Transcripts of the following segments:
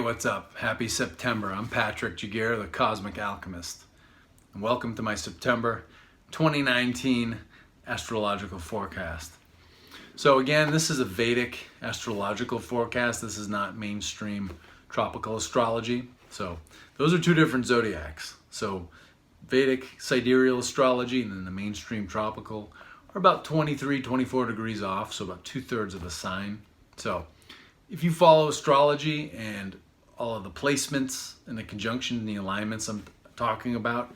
what's up? Happy September. I'm Patrick Jagger, the Cosmic Alchemist. And welcome to my September 2019 astrological forecast. So again, this is a Vedic astrological forecast. This is not mainstream tropical astrology. So those are two different zodiacs. So Vedic sidereal astrology and then the mainstream tropical are about 23, 24 degrees off, so about 2/3 of a sign. So if you follow astrology and all of the placements and the conjunction and the alignments I'm talking about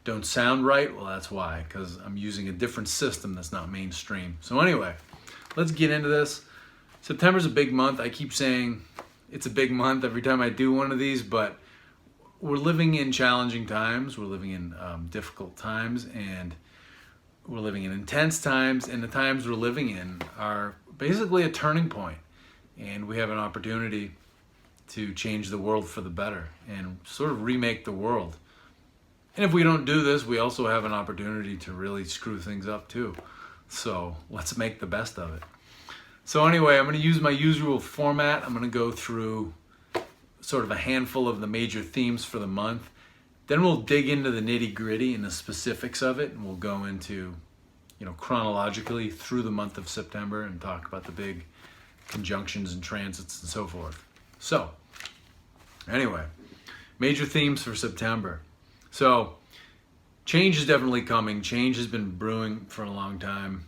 don't sound right, well, that's why, because I'm using a different system that's not mainstream. So anyway, let's get into this. September's a big month. I keep saying it's a big month every time I do one of these, but we're living in challenging times. We're living in difficult times, and we're living in intense times, and the times we're living in are basically a turning point. And we have an opportunity to change the world for the better and sort of remake the world. And if we don't do this, we also have an opportunity to really screw things up too. So let's make the best of it. So anyway, I'm going to use my usual format. I'm going to go through sort of a handful of the major themes for the month. Then we'll dig into the nitty-gritty and the specifics of it, and we'll go into, chronologically through the month of September and talk about the big conjunctions and transits and so forth. So anyway, major themes for September. So change is definitely coming. Change has been brewing for a long time.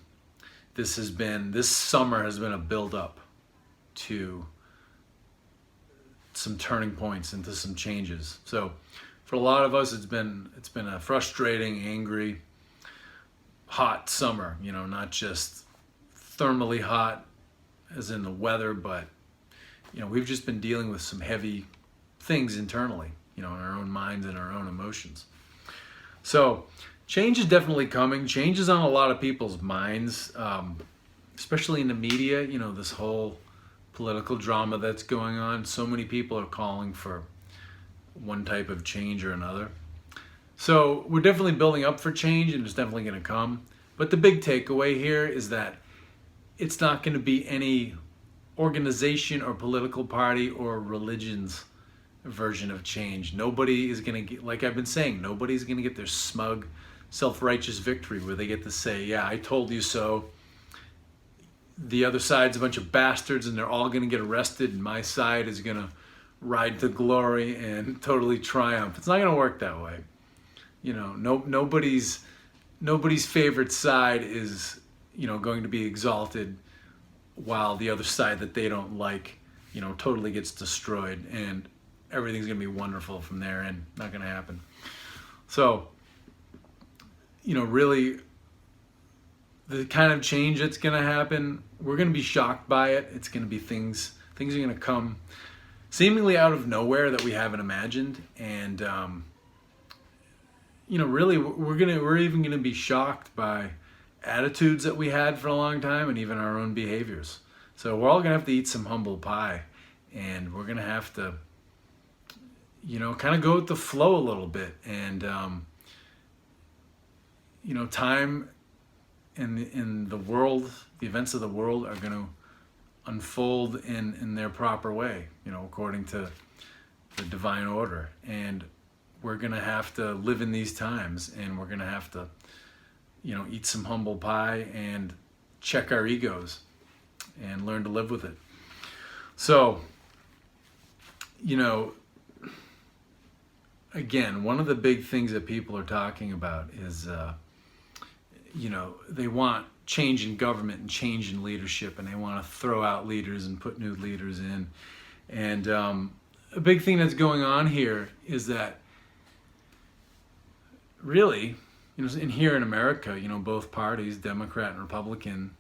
This summer has been a build-up to some turning points, into some changes. So for a lot of us, it's been a frustrating, angry, hot summer. Not just thermally hot as in the weather, but we've just been dealing with some heavy things internally, in our own minds and our own emotions. So change is definitely coming. Change is on a lot of people's minds, especially in the media. This whole political drama that's going on. So many people are calling for one type of change or another. So we're definitely building up for change, and it's definitely going to come. But the big takeaway here is that it's not going to be any organization or political party or religion's version of change. Nobody is going to get, like I've been saying, nobody's going to get their smug, self-righteous victory where they get to say, yeah, I told you so. The other side's a bunch of bastards and they're all going to get arrested, and my side is going to ride to glory and totally triumph. It's not going to work that way. Nobody's favorite side is going to be exalted while the other side that they don't like, totally gets destroyed, and everything's going to be wonderful from there, and not going to happen. So, really, the kind of change that's going to happen, we're going to be shocked by it. It's going to be things are going to come seemingly out of nowhere that we haven't imagined, and really, we're even going to be shocked by attitudes that we had for a long time, and even our own behaviors. So we're all going to have to eat some humble pie, and we're going to have to, kind of go with the flow a little bit. And, time in the world, the events of the world are going to unfold in their proper way, according to the divine order. And we're going to have to live in these times, and we're going to have to eat some humble pie and check our egos and learn to live with it. So, again, one of the big things that people are talking about is, they want change in government and change in leadership, and they want to throw out leaders and put new leaders in. And a big thing that's going on here is that really, in here in America, both parties, Democrat and Republican,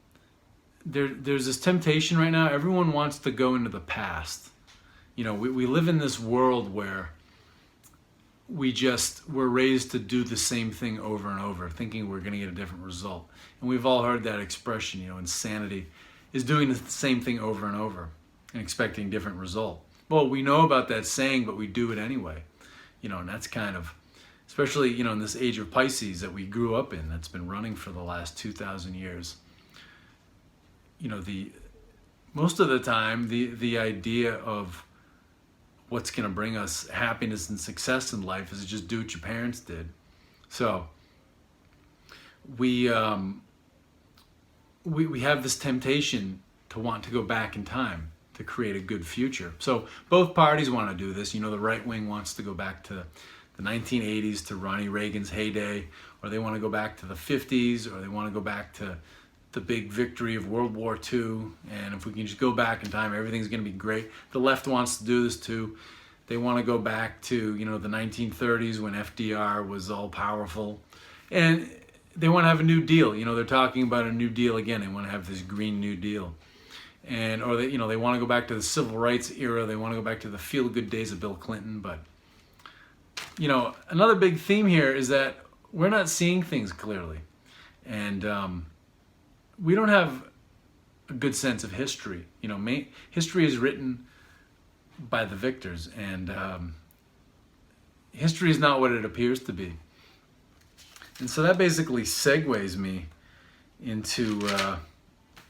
there's this temptation right now. Everyone wants to go into the past. We live in this world where we're raised to do the same thing over and over, thinking we're going to get a different result. And we've all heard that expression, insanity is doing the same thing over and over and expecting a different result. Well, we know about that saying, but we do it anyway. And that's kind of, especially, in this age of Pisces that we grew up in, that's been running for the last 2,000 years. Most of the time, the idea of what's going to bring us happiness and success in life is to just do what your parents did. So we have this temptation to want to go back in time to create a good future. So both parties want to do this. You know, the right wing wants to go back to the 1980s, to Ronnie Reagan's heyday, or they want to go back to the 50s, or they want to go back to the big victory of World War II, and if we can just go back in time, everything's going to be great. The left wants to do this too. They want to go back to, you know, the 1930s when FDR was all powerful, and they want to have a new deal. You know, they're talking about a new deal again. They want to have this Green New Deal, and or they, you know, they want to go back to the civil rights era. They want to go back to the feel-good days of Bill Clinton. But you know, another big theme here is that we're not seeing things clearly, and we don't have a good sense of history. You know, history is written by the victors, and history is not what it appears to be. And so that basically segues me into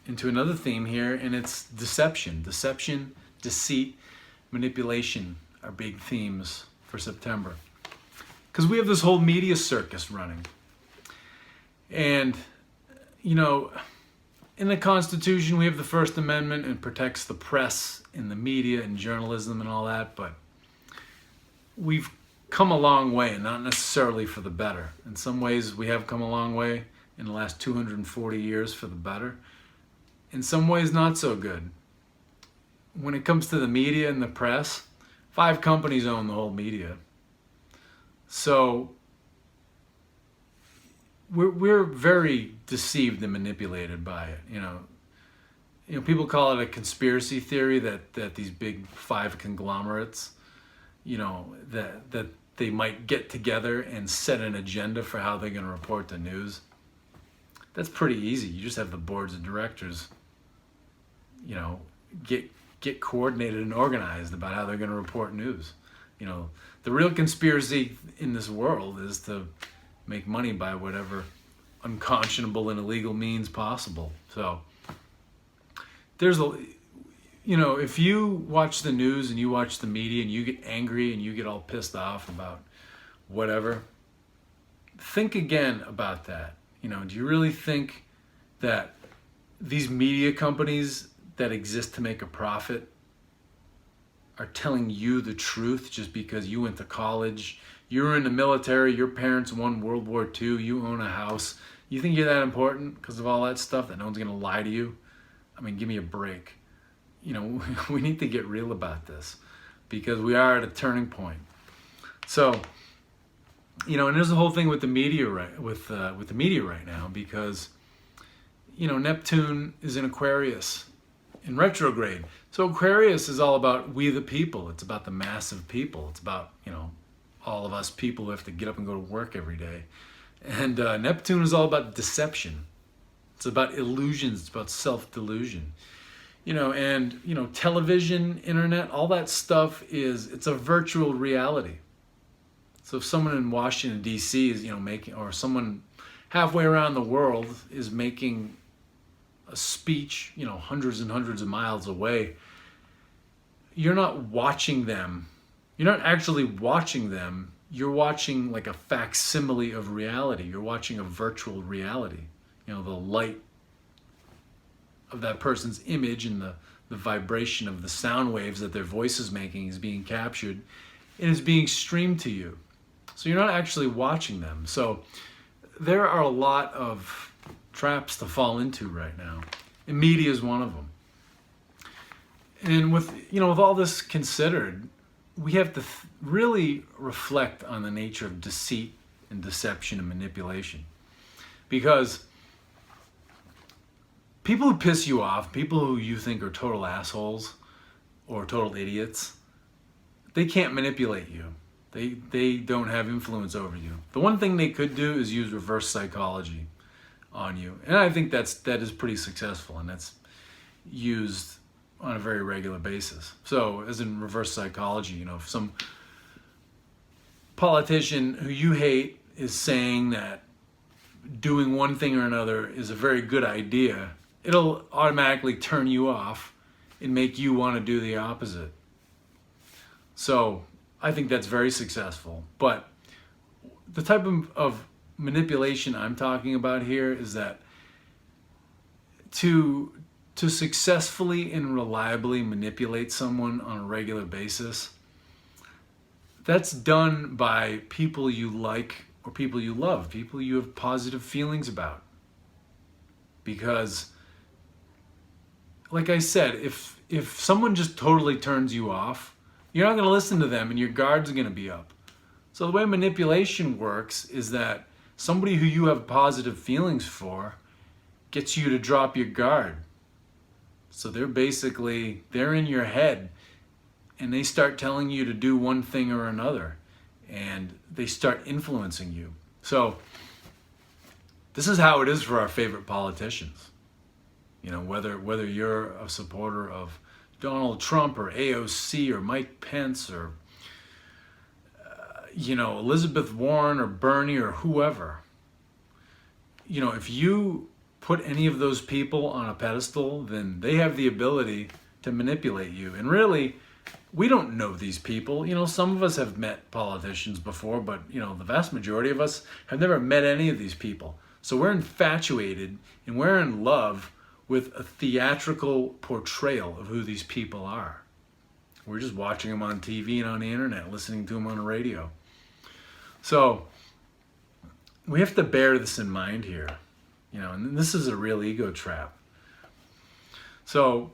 another theme here, and it's deception. Deception, deceit, manipulation are big themes for September. Because we have this whole media circus running. And, you know, in the Constitution, we have the First Amendment and protects the press and the media and journalism and all that, but we've come a long way, and not necessarily for the better. In some ways, we have come a long way in the last 240 years for the better. In some ways, not so good. When it comes to the media and the press, 5 companies own the whole media. So we're very deceived and manipulated by it. You know, people call it a conspiracy theory that these big 5 conglomerates, you know, that they might get together and set an agenda for how they're going to report the news. That's pretty easy. You just have the boards of directors, you know, get coordinated and organized about how they're going to report news. You know, the real conspiracy in this world is to make money by whatever unconscionable and illegal means possible. So there's a, you know, if you watch the news and you watch the media and you get angry and you get all pissed off about whatever, think again about that. You know, do you really think that these media companies that exist to make a profit are telling you the truth just because you went to college, you were in the military, your parents won World War II, you own a house? You think you're that important because of all that stuff, that no one's going to lie to you? I mean, give me a break. You know, we need to get real about this because we are at a turning point. So, you know, and there's a whole thing with the media with the media right now, because, you know, Neptune is in Aquarius in retrograde. So Aquarius is all about we the people. It's about the mass of people. It's about, you know, all of us people who have to get up and go to work every day. And Neptune is all about deception. It's about illusions. It's about self-delusion. You know, and, you know, television, internet, all that stuff it's a virtual reality. So if someone in Washington, D.C. is, you know, making, or someone halfway around the world is making a speech, you know, hundreds and hundreds of miles away, you're not watching them. You're not actually watching them. You're watching like a facsimile of reality. You're watching a virtual reality. You know, the light of that person's image and the vibration of the sound waves that their voice is making is being captured and is being streamed to you. So you're not actually watching them. So there are a lot of traps to fall into right now, and media is one of them. And with, you know, with all this considered, we have to really reflect on the nature of deceit and deception and manipulation, because people who piss you off, people who you think are total assholes or total idiots, they can't manipulate you. They don't have influence over you. The one thing they could do is use reverse psychology on you. And I think that is pretty successful, and that's used on a very regular basis. So as in reverse psychology, you know, if some politician who you hate is saying that doing one thing or another is a very good idea, it'll automatically turn you off and make you want to do the opposite. So I think that's very successful. But the type of manipulation I'm talking about here is that to successfully and reliably manipulate someone on a regular basis, that's done by people you like or people you love, people you have positive feelings about. Because, like I said, if someone just totally turns you off, you're not going to listen to them and your guard's going to be up. So the way manipulation works is that somebody who you have positive feelings for gets you to drop your guard. So they're in your head and they start telling you to do one thing or another and they start influencing you. So this is how it is for our favorite politicians. You know, whether you're a supporter of Donald Trump or AOC or Mike Pence or Elizabeth Warren or Bernie or whoever. You know, if you put any of those people on a pedestal, then they have the ability to manipulate you. And really, we don't know these people. You know, some of us have met politicians before, but, the vast majority of us have never met any of these people. So we're infatuated and we're in love with a theatrical portrayal of who these people are. We're just watching them on TV and on the internet, listening to them on the radio. So we have to bear this in mind here, and this is a real ego trap. So,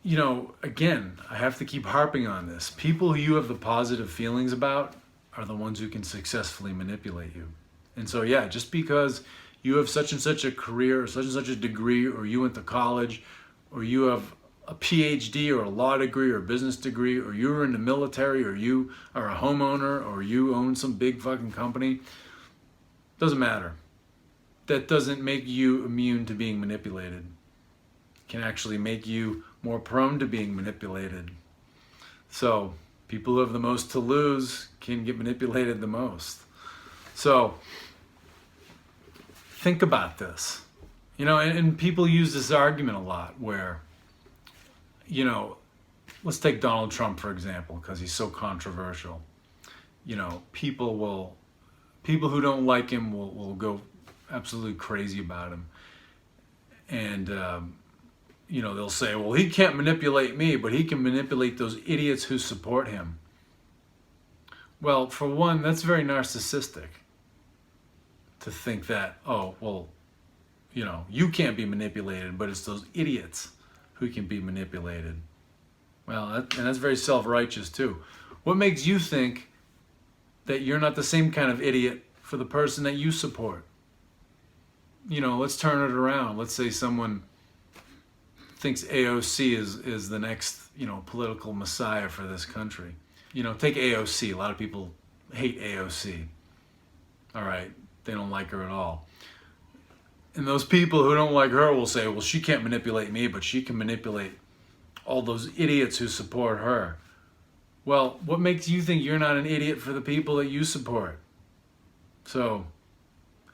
again, I have to keep harping on this. People who you have the positive feelings about are the ones who can successfully manipulate you. And so, yeah, just because you have such and such a career or such and such a degree, or you went to college, or you have a PhD or a law degree or a business degree, or you were in the military, or you are a homeowner, or you own some big fucking company, doesn't matter. That doesn't make you immune to being manipulated. It can actually make you more prone to being manipulated. So people who have the most to lose can get manipulated the most. So think about this. And people use this argument a lot where, let's take Donald Trump, for example, because he's so controversial. People who don't like him will go absolutely crazy about him. And, they'll say, well, he can't manipulate me, but he can manipulate those idiots who support him. Well, for one, that's very narcissistic to think that, you can't be manipulated, but it's those idiots who can be manipulated. Well, that's very self-righteous too. What makes you think that you're not the same kind of idiot for the person that you support? Let's turn it around. Let's say someone thinks AOC is the next, political messiah for this country. Take AOC. A lot of people hate AOC. All right, they don't like her at all. And those people who don't like her will say, well, she can't manipulate me, but she can manipulate all those idiots who support her. Well, what makes you think you're not an idiot for the people that you support? So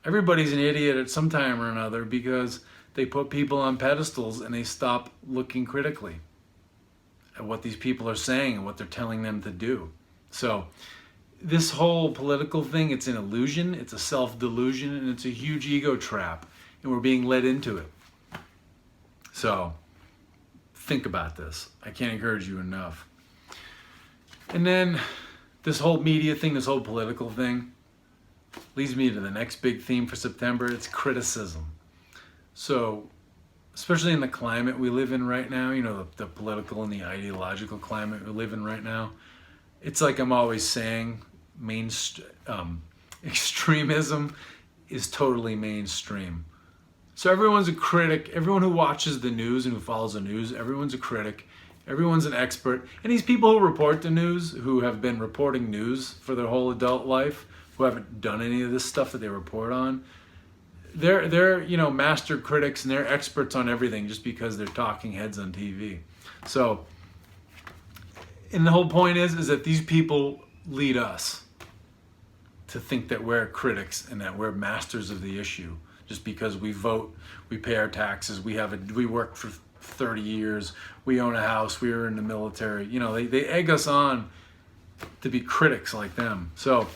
everybody's an idiot at some time or another because they put people on pedestals and they stop looking critically at what these people are saying and what they're telling them to do. So this whole political thing, it's an illusion, it's a self-delusion, and it's a huge ego trap, and we're being led into it. So think about this. I can't encourage you enough. And then this whole media thing, this whole political thing, leads me to the next big theme for September. It's criticism. So, especially in the climate we live in right now, the political and the ideological climate we live in right now, it's like I'm always saying, extremism is totally mainstream. So everyone's a critic. Everyone who watches the news and who follows the news, everyone's a critic. Everyone's an expert. And these people who report the news, who have been reporting news for their whole adult life, who haven't done any of this stuff that they report on, they're master critics and they're experts on everything just because they're talking heads on TV. So, and the whole point is that these people lead us to think that we're critics and that we're masters of the issue just because we vote, we pay our taxes, we work for 30 years. We own a house. We were in the military. You know, they egg us on to be critics like them. So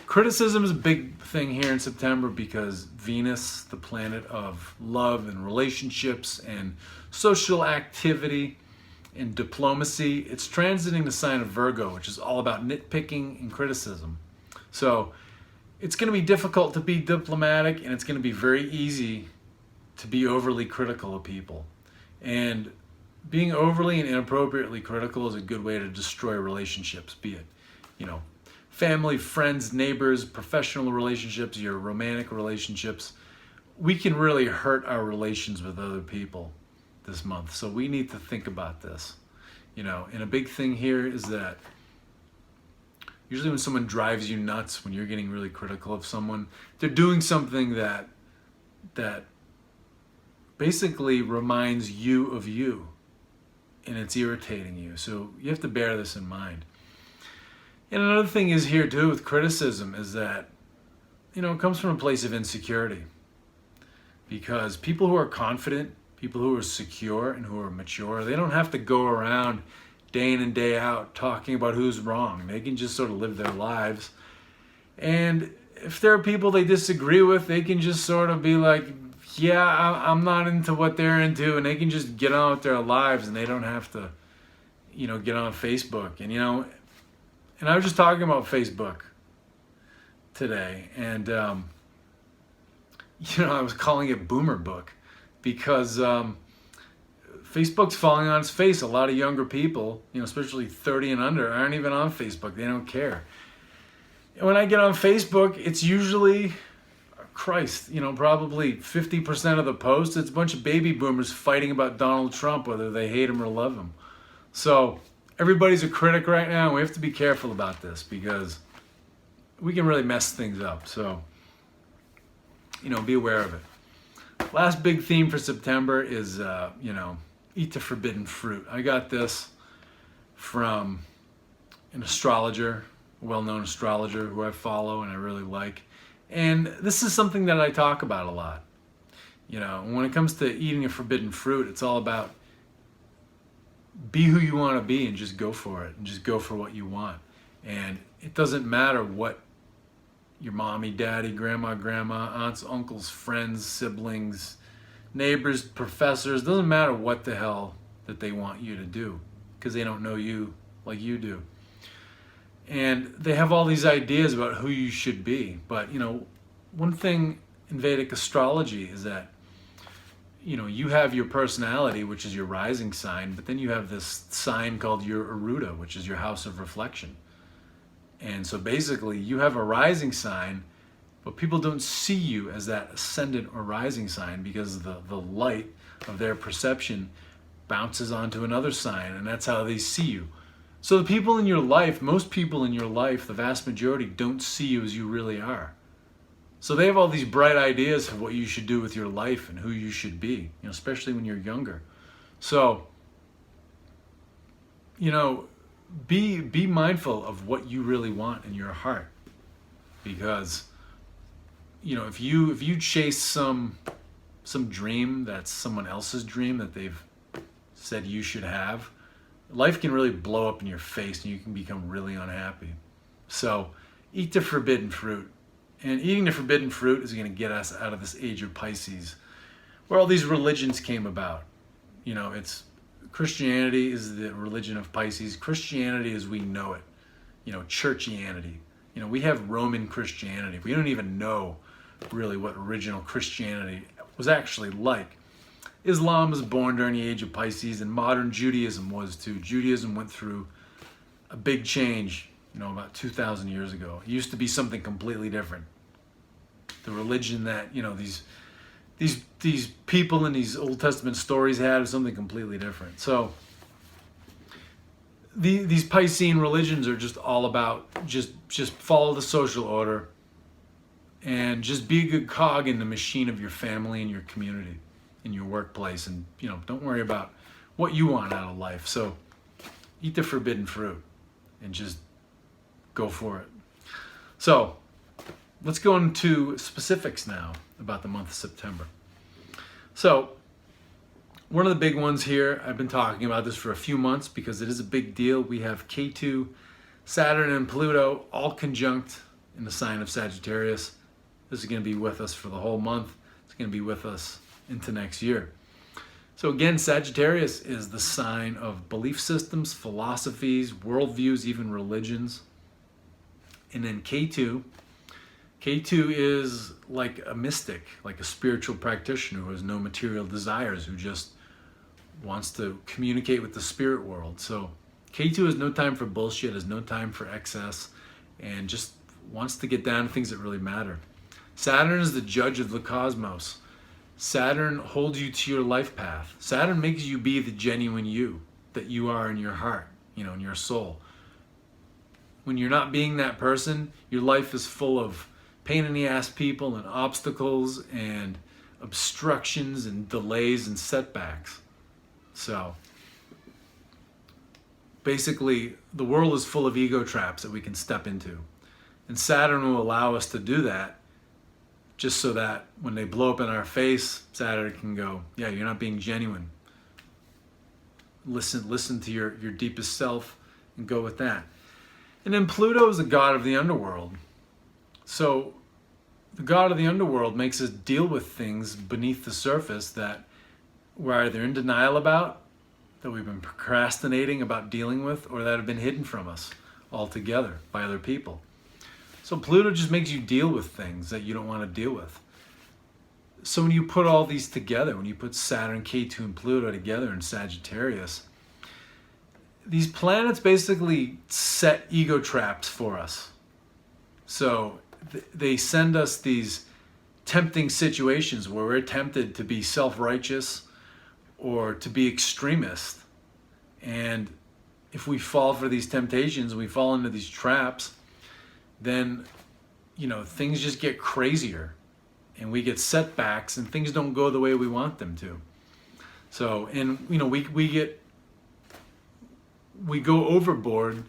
criticism is a big thing here in September because Venus, the planet of love and relationships and social activity and diplomacy, it's transiting the sign of Virgo, which is all about nitpicking and criticism. So it's going to be difficult to be diplomatic, and it's going to be very easy to be overly critical of people. And being overly and inappropriately critical is a good way to destroy relationships, be it, you know, family, friends, neighbors, professional relationships, your romantic relationships. We can really hurt our relations with other people this month. So we need to think about this, you know. And a big thing here is that usually when someone drives you nuts, when you're getting really critical of someone, they're doing something that basically reminds you of you, and it's irritating you. So you have to bear this in mind. And another thing is here too with criticism is that, you know, it comes from a place of insecurity. Because people who are confident, people who are secure and who are mature, they don't have to go around day in and day out talking about who's wrong. They can just sort of live their lives. And if there are people they disagree with, they can just sort of be like, yeah, I'm not into what they're into, and they can just get on with their lives, and they don't have to, you know, get on Facebook. And, you know, and I was just talking about Facebook today, and, you know, I was calling it Boomer Book because Facebook's falling on its face. A lot of younger people, you know, especially 30 and under, aren't even on Facebook. They don't care. And when I get on Facebook, it's usually, Christ, you know, probably 50% of the posts, it's a bunch of baby boomers fighting about Donald Trump, whether they hate him or love him. So everybody's a critic right now, and we have to be careful about this because we can really mess things up. So, you know, be aware of it. Last big theme for September is, you know, eat the forbidden fruit. I got this from an astrologer, a well-known astrologer who I follow and I really like. And this is something that I talk about a lot. You know, when it comes to eating a forbidden fruit, it's all about be who you want to be and just go for it and just go for what you want. And it doesn't matter what your mommy, daddy, grandma, aunts, uncles, friends, siblings, neighbors, professors, doesn't matter what the hell that they want you to do because they don't know you like you do. And they have all these ideas about who you should be. But, you know, one thing in Vedic astrology is that, you know, you have your personality, which is your rising sign, but then you have this sign called your Aruda, which is your house of reflection. And so basically you have a rising sign, but people don't see you as that ascendant or rising sign because the light of their perception bounces onto another sign, and that's how they see you. So the people in your life, most people in your life, the vast majority, don't see you as you really are. So they have all these bright ideas of what you should do with your life and who you should be, you know, especially when you're younger. So, you know, be mindful of what you really want in your heart, because, you know, if you chase some dream that's someone else's dream that they've said you should have, life can really blow up in your face and you can become really unhappy. So eat the forbidden fruit. And eating the forbidden fruit is going to get us out of this age of Pisces, where all these religions came about. You know, it's Christianity is the religion of Pisces. Christianity as we know it. You know, churchianity. You know, we have Roman Christianity. We don't even know really what original Christianity was actually like. Islam was born during the age of Pisces, and modern Judaism was too. Judaism went through a big change, you know, about 2,000 years ago. It used to be something completely different. The religion that, you know, these people in these Old Testament stories had was something completely different. So these Piscean religions are just all about just follow the social order and just be a good cog in the machine of your family and your community, in your workplace, and, you know, don't worry about what you want out of life. So eat the forbidden fruit and just go for it. So let's go into specifics now about the month of September. So One of the big ones here, I've been talking about this for a few months because it is a big deal. We have K2, Saturn, and Pluto all conjunct in the sign of Sagittarius. This is going to be with us for the whole month. It's going to be with us into next year. So again, Sagittarius is the sign of belief systems, philosophies, worldviews, even religions. And then K2 is like a mystic, like a spiritual practitioner who has no material desires, who just wants to communicate with the spirit world. So K2 has no time for bullshit, has no time for excess, and just wants to get down to things that really matter. Saturn is the judge of the cosmos. Saturn holds you to your life path. Saturn makes you be the genuine you that you are in your heart, in your soul. When you're not being that person, your life is full of pain in the ass people and obstacles and obstructions and delays and setbacks. So basically, the world is full of ego traps that we can step into. And Saturn will allow us to do that just so that when they blow up in our face, Saturn can go, yeah, you're not being genuine. Listen to your deepest self and go with that. And then Pluto is the god of the underworld. So the god of the underworld makes us deal with things beneath the surface that we're either in denial about, that we've been procrastinating about dealing with, or that have been hidden from us altogether by other people. So Pluto just makes you deal with things that you don't want to deal with. So when you put all these together, when you put Saturn, K2, and Pluto together in Sagittarius, these planets basically set ego traps for us. So they send us these tempting situations where we're tempted to be self-righteous or to be extremist. And if we fall for these temptations, we fall into these traps, then, things just get crazier and we get setbacks and things don't go the way we want them to. So, and, we go overboard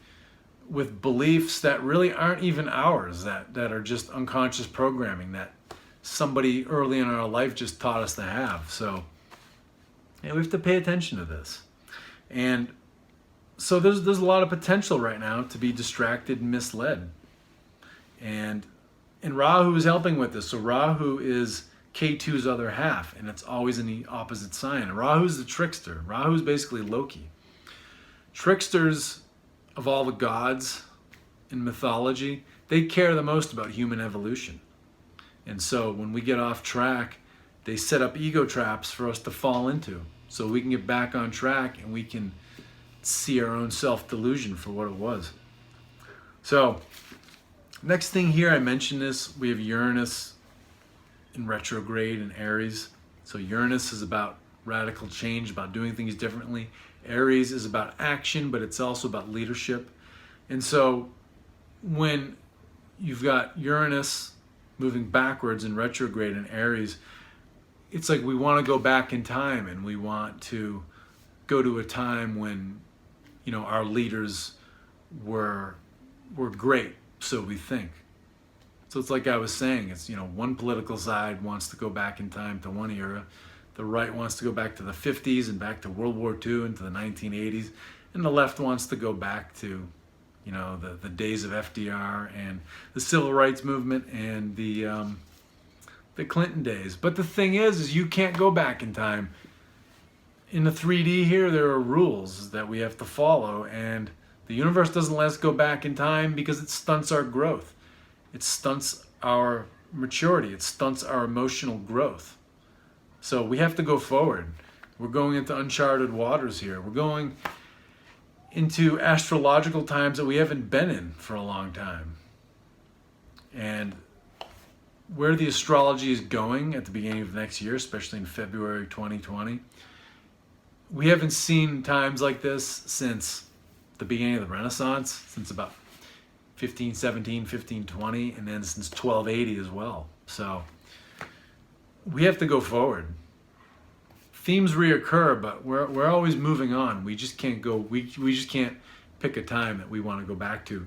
with beliefs that really aren't even ours, that are just unconscious programming that somebody early in our life just taught us to have. So, we have to pay attention to this. And so there's a lot of potential right now to be distracted and misled. And Rahu is helping with this. So Rahu is K2's other half, and it's always in the opposite sign. And Rahu's the trickster. Rahu's basically Loki. Tricksters of all the gods in mythology, they care the most about human evolution. And so when we get off track, they set up ego traps for us to fall into so we can get back on track and we can see our own self-delusion for what it was. So next thing here, I mentioned this, we have Uranus in retrograde in Aries. So Uranus is about radical change, about doing things differently. Aries is about action, but it's also about leadership. And so when you've got Uranus moving backwards in retrograde in Aries, it's like we want to go back in time and we want to go to a time when, our leaders were great, so we think. So it's like I was saying, it's, one political side wants to go back in time to one era. The right wants to go back to the 50s and back to World War II and to the 1980s. And the left wants to go back to, the days of FDR and the civil rights movement and the Clinton days. But the thing is you can't go back in time. In the 3D here, there are rules that we have to follow, and the universe doesn't let us go back in time because it stunts our growth. It stunts our maturity. It stunts our emotional growth. So we have to go forward. We're going into uncharted waters here. We're going into astrological times that we haven't been in for a long time. And where the astrology is going at the beginning of next year, especially in February 2020, we haven't seen times like this since the beginning of the Renaissance, since about 1517, 1520, and then since 1280 as well. So we have to go forward. Themes reoccur, but we're always moving on. We just can't go. We just can't pick a time that we want to go back to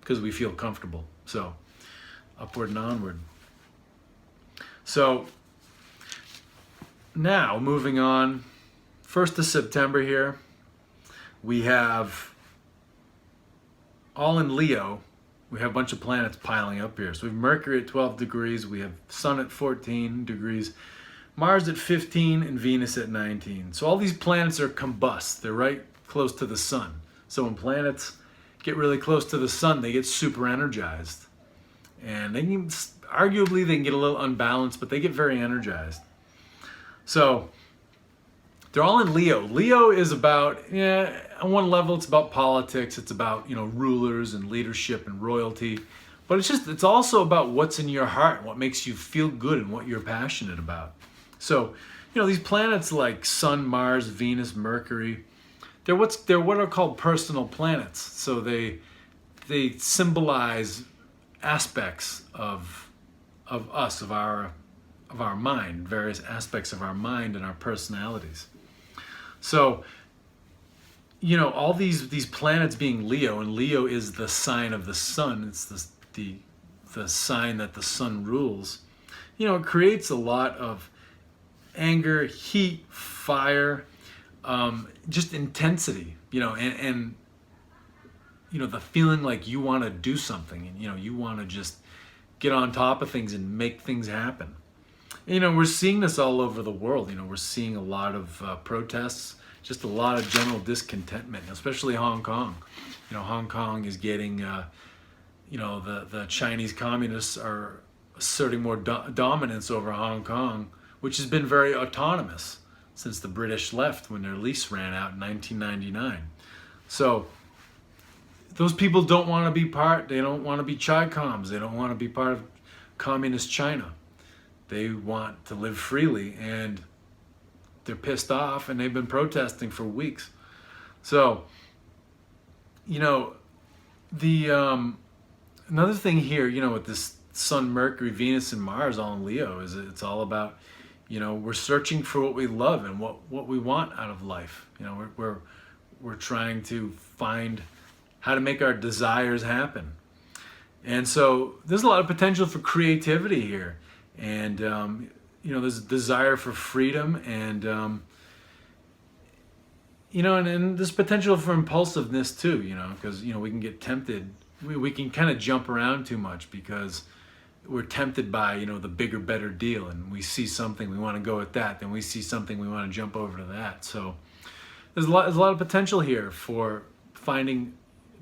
because we feel comfortable. So upward and onward. So now moving on 1st of September here, we have all in Leo. We have a bunch of planets piling up here. So we have Mercury at 12 degrees, we have Sun at 14 degrees, Mars at 15, and Venus at 19. So all these planets are combust. They're right close to the Sun. So when planets get really close to the Sun, they get super energized. And they can, arguably they can get a little unbalanced, but they get very energized. So they're all in Leo. Leo is about, on one level it's about politics, it's about, rulers and leadership and royalty. But it's also about what's in your heart, what makes you feel good and what you're passionate about. So, these planets like Sun, Mars, Venus, Mercury, they're what are called personal planets. So they symbolize aspects of us, of our mind, various aspects of our mind and our personalities. So, all these planets being Leo, and Leo is the sign of the sun. It's the sign that the sun rules. It creates a lot of anger, heat, fire, just intensity. And the feeling like you want to do something, and you want to just get on top of things and make things happen. We're seeing this all over the world. We're seeing a lot of protests, just a lot of general discontentment, especially Hong Kong. Hong Kong is getting, the Chinese communists are asserting more dominance over Hong Kong, which has been very autonomous since the British left when their lease ran out in 1999. So those people don't want to be they don't want to be Chi-Coms, they don't want to be part of communist China. They want to live freely, and they're pissed off, and they've been protesting for weeks. So, another thing here, with this Sun, Mercury, Venus, and Mars all in Leo, is it's all about, we're searching for what we love and what we want out of life. We're trying to find how to make our desires happen. And so there's a lot of potential for creativity here. And, there's a desire for freedom and, and there's potential for impulsiveness too, because, we can get tempted. We can kind of jump around too much because we're tempted by, the bigger, better deal. And we see something, we want to go with that. Then we see something, we want to jump over to that. So there's a lot of potential here for finding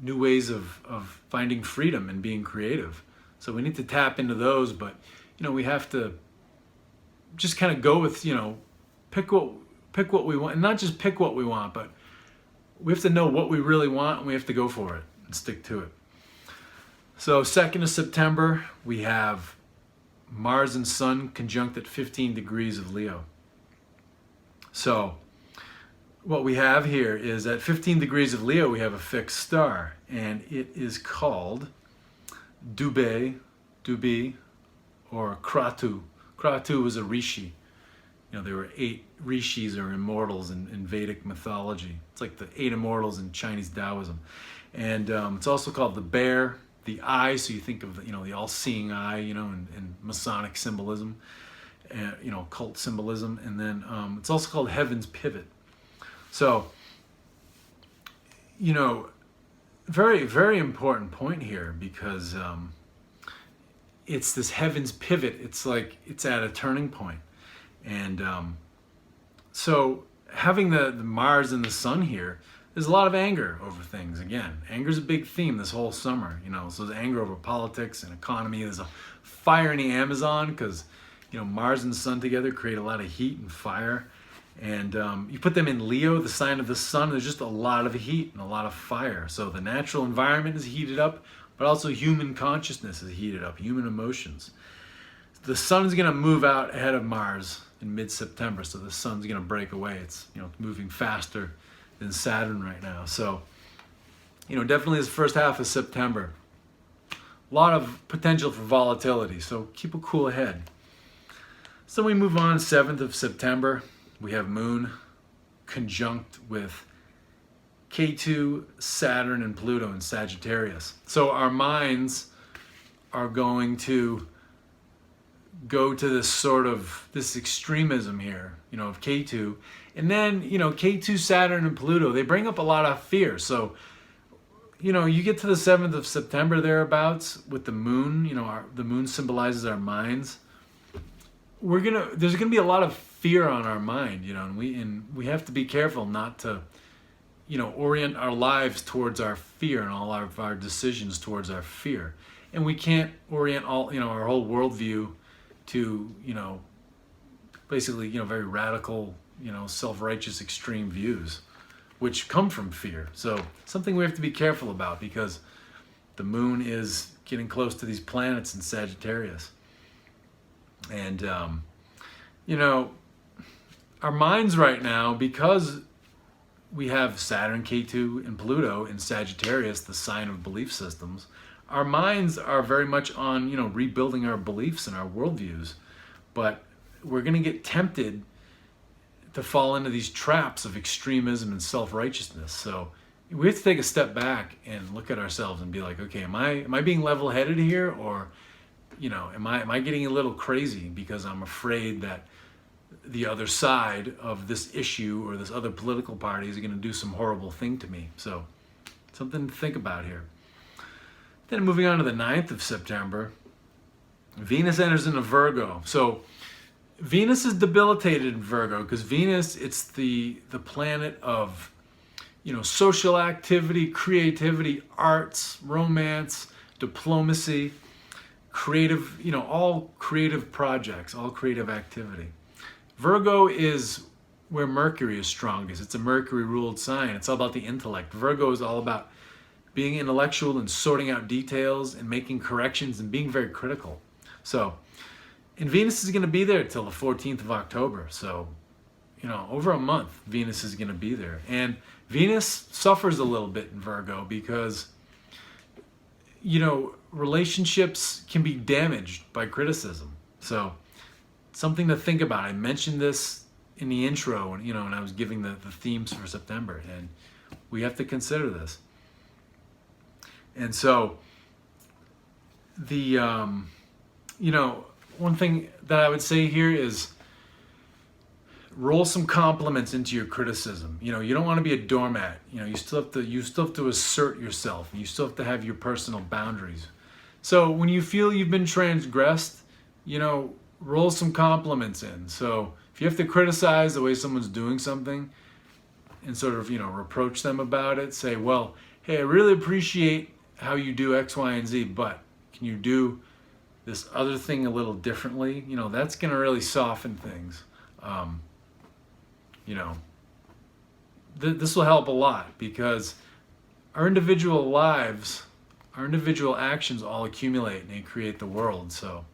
new ways of finding freedom and being creative. So we need to tap into those, but we have to just kind of go with, pick what we want, and not just pick what we want, but we have to know what we really want, and we have to go for it and stick to it. So 2nd of September, we have Mars and Sun conjunct at 15 degrees of Leo. So what we have here is at 15 degrees of Leo, we have a fixed star, and it is called Dubi, or Kratu. Kratu was a rishi. There were 8 rishis or immortals in Vedic mythology. It's like the 8 immortals in Chinese Taoism. And it's also called the bear, the eye, so you think of the all-seeing eye, and Masonic symbolism, cult symbolism. And then it's also called heaven's pivot. So, very, very important point here, because it's this heaven's pivot. It's like it's at a turning point. And so having the Mars and the Sun here, there's a lot of anger over things. Again, anger is a big theme this whole summer. So there's anger over politics and economy. There's a fire in the Amazon because, Mars and Sun together create a lot of heat and fire. And you put them in Leo, the sign of the sun, there's just a lot of heat and a lot of fire. So the natural environment is heated up, but also human consciousness is heated up, human emotions. The sun is going to move out ahead of Mars in mid-September, so the sun's going to break away. It's moving faster than Saturn right now. So definitely this first half of September, a lot of potential for volatility. So keep a cool head. So we move on, 7th of September. We have Moon conjunct with Ketu, Saturn, and Pluto in Sagittarius. So our minds are going to go to this extremism here, of K2. And then, K2, Saturn, and Pluto, they bring up a lot of fear. So, you get to the 7th of September thereabouts with the moon, the moon symbolizes our minds. There's gonna be a lot of fear on our mind, and we have to be careful not to, orient our lives towards our fear and all of our decisions towards our fear. And we can't orient our whole worldview to, basically, very radical, self-righteous extreme views, which come from fear. So something we have to be careful about, because the moon is getting close to these planets in Sagittarius. And, our minds right now, because we have Saturn, K2, and Pluto in Sagittarius, the sign of belief systems, our minds are very much on, rebuilding our beliefs and our worldviews. But we're going to get tempted to fall into these traps of extremism and self-righteousness. So we have to take a step back and look at ourselves and be like, okay, am I being level-headed here, or am I getting a little crazy because I'm afraid that the other side of this issue or this other political party is going to do some horrible thing to me? So something to think about here. Then moving on to the 9th of September, Venus enters into Virgo. So Venus is debilitated in Virgo because Venus, it's the planet of, social activity, creativity, arts, romance, diplomacy, creative, all creative projects, all creative activity. Virgo is where Mercury is strongest. It's a Mercury-ruled sign. It's all about the intellect. Virgo is all about being intellectual and sorting out details and making corrections and being very critical. So, and Venus is going to be there till the 14th of October. So, over a month, Venus is going to be there. And Venus suffers a little bit in Virgo because, relationships can be damaged by criticism. So, something to think about. I mentioned this in the intro, when I was giving the themes for September, and we have to consider this. And so, the, one thing that I would say here is roll some compliments into your criticism. You don't want to be a doormat. You still have to assert yourself. You still have to have your personal boundaries. So when you feel you've been transgressed, roll some compliments in. So if you have to criticize the way someone's doing something and sort of, reproach them about it, say, well, hey, I really appreciate how you do X, Y, and Z, but can you do this other thing a little differently? That's going to really soften things. This will help a lot, because our individual lives, our individual actions all accumulate and they create the world. So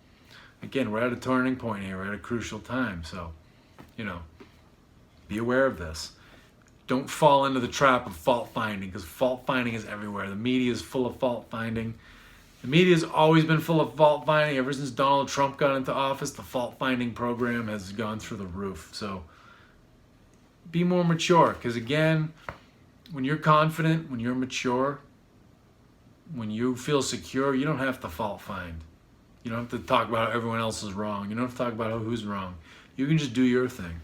again, we're at a turning point here. We're at a crucial time. So, be aware of this. Don't fall into the trap of fault finding, because fault finding is everywhere. The media is full of fault finding. The media has always been full of fault finding. Ever since Donald Trump got into office, the fault finding program has gone through the roof. So be more mature, because again, when you're confident, when you're mature, when you feel secure, you don't have to fault find. You don't have to talk about how everyone else is wrong. You don't have to talk about who's wrong. You can just do your thing.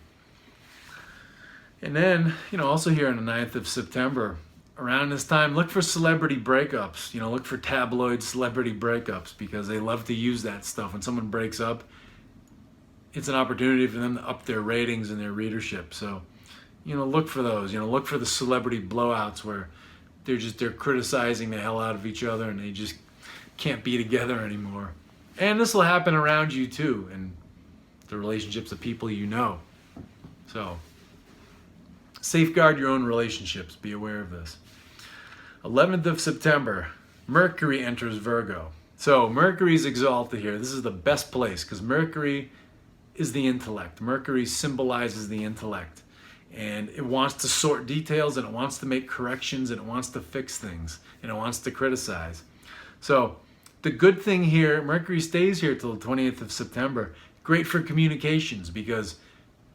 And then, also here on the 9th of September, around this time, look for celebrity breakups. Look for tabloid celebrity breakups, because they love to use that stuff. When someone breaks up, it's an opportunity for them to up their ratings and their readership. So, look for those. Look for the celebrity blowouts where they're criticizing the hell out of each other and they just can't be together anymore. And this will happen around you too, and the relationships of people you know. So, safeguard your own relationships. Be aware of this. 11th of September, Mercury enters Virgo. So Mercury is exalted here. This is the best place, because Mercury is the intellect. Mercury symbolizes the intellect. And it wants to sort details, and it wants to make corrections, and it wants to fix things, and it wants to criticize. So the good thing here, Mercury stays here till the 20th of September. Great for communications, because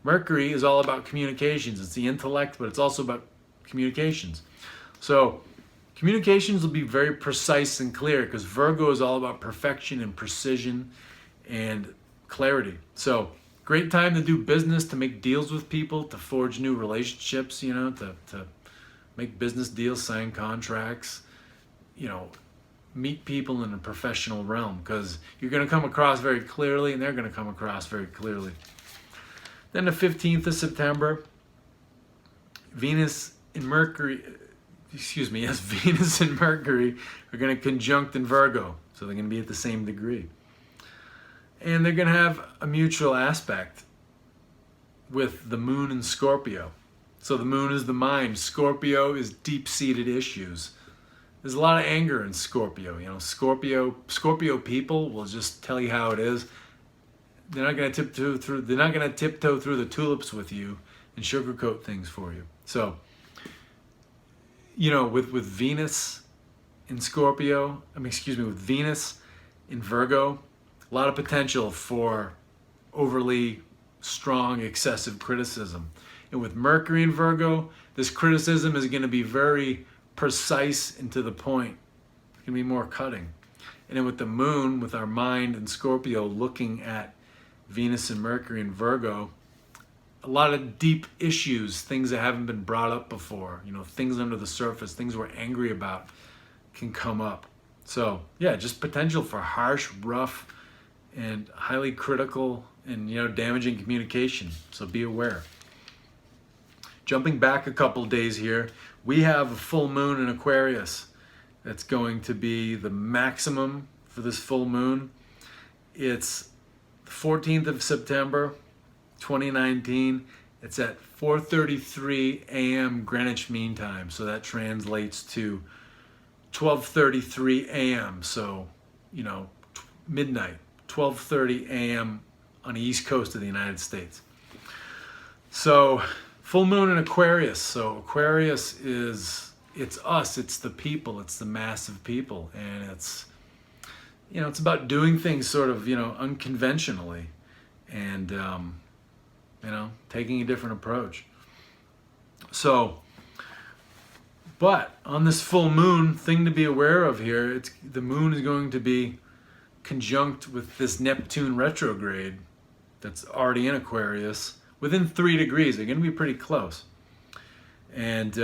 Mercury is all about communications. It's the intellect, but it's also about communications. So communications will be very precise and clear, because Virgo is all about perfection and precision and clarity. So great time to do business, to make deals with people, to forge new relationships, to make business deals, sign contracts, meet people in a professional realm, because you're going to come across very clearly and they're going to come across very clearly. Then the 15th of September, Venus and Mercury are going to conjunct in Virgo. So they're going to be at the same degree. And they're going to have a mutual aspect with the moon in Scorpio. So the moon is the mind. Scorpio is deep-seated issues. There's a lot of anger in Scorpio. Scorpio people will just tell you how it is. They're not going to tiptoe through the tulips with you and sugarcoat things for you. So, with Venus in Scorpio, with Venus in Virgo, a lot of potential for overly strong, excessive criticism. And with Mercury in Virgo, this criticism is going to be very precise and to the point. It's going to be more cutting. And then with the moon, with our mind in Scorpio looking at Venus and Mercury in Virgo, a lot of deep issues, things that haven't been brought up before, things under the surface, things we're angry about can come up. So yeah, just potential for harsh, rough, and highly critical and damaging communication. So be aware. Jumping back a couple days here, we have a full moon in Aquarius. That's going to be the maximum for this full moon. It's the 14th of September, 2019. It's at 4:33 a.m. Greenwich Mean Time. So that translates to 12:33 a.m. So, midnight, 12:30 a.m. on the East Coast of the United States. So full moon in Aquarius. So Aquarius it's us, it's the people, it's the mass of people. And it's about doing things sort of, unconventionally and, taking a different approach. So, but on this full moon, thing to be aware of here, the moon is going to be conjunct with this Neptune retrograde that's already in Aquarius within 3 degrees. They're going to be pretty close. And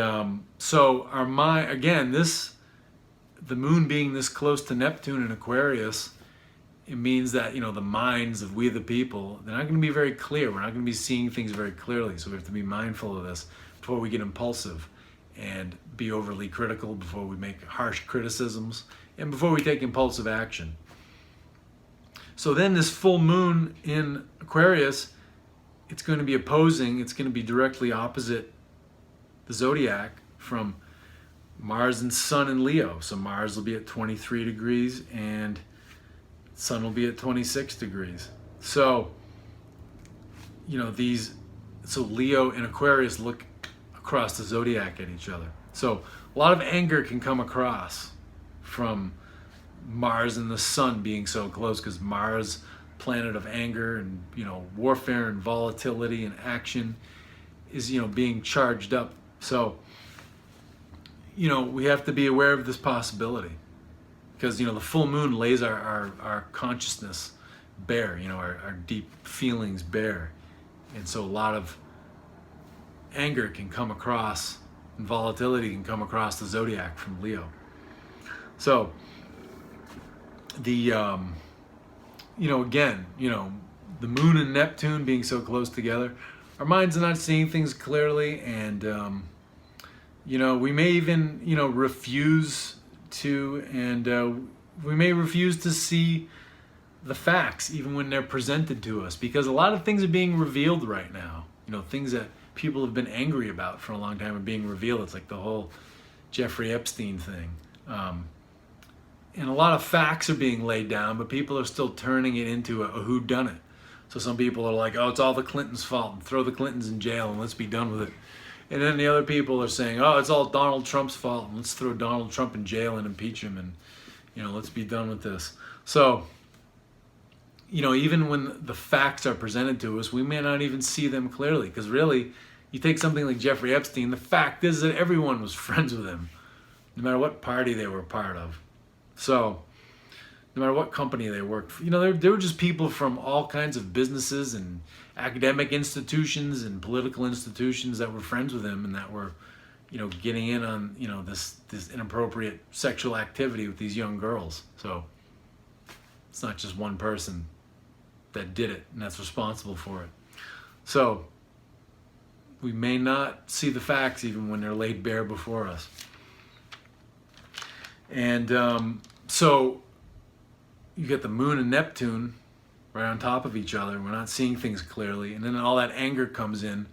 so our mind, again, the moon being this close to Neptune in Aquarius, it means that, the minds of we the people, they're not going to be very clear. We're not going to be seeing things very clearly. So we have to be mindful of this before we get impulsive and be overly critical, before we make harsh criticisms, and before we take impulsive action. So then this full moon in Aquarius, it's going to be directly opposite the zodiac from Mars and Sun in Leo. So Mars will be at 23 degrees and Sun will be at 26 degrees. So, so Leo and Aquarius look across the zodiac at each other. So a lot of anger can come across from Mars and the Sun being so close, because Mars, planet of anger and warfare and volatility and action, is being charged up. So we have to be aware of this possibility, because the full moon lays our consciousness bare, our deep feelings bare, and so a lot of anger can come across and volatility can come across the zodiac from Leo. So the the moon and Neptune being so close together, our minds are not seeing things clearly, and we may even refuse to, we may refuse to see the facts even when they're presented to us, because a lot of things are being revealed right now. Things that people have been angry about for a long time are being revealed. It's like the whole Jeffrey Epstein thing. And a lot of facts are being laid down, but people are still turning it into a whodunit. So some people are like, oh, it's all the Clintons' fault, and throw the Clintons in jail and let's be done with it. And then the other people are saying, oh, it's all Donald Trump's fault, and let's throw Donald Trump in jail and impeach him, and let's be done with this. So, even when the facts are presented to us, we may not even see them clearly, because really, you take something like Jeffrey Epstein, the fact is that everyone was friends with him, no matter what party they were part of. So, no matter what company they worked for. You know, they were just people from all kinds of businesses and academic institutions and political institutions that were friends with him and that were, you know, getting in on, you know, this inappropriate sexual activity with these young girls. So it's not just one person that did it and that's responsible for it. So we may not see the facts even when they're laid bare before us. And so you get the moon and Neptune right on top of each other. We're not seeing things clearly. And then all that anger comes in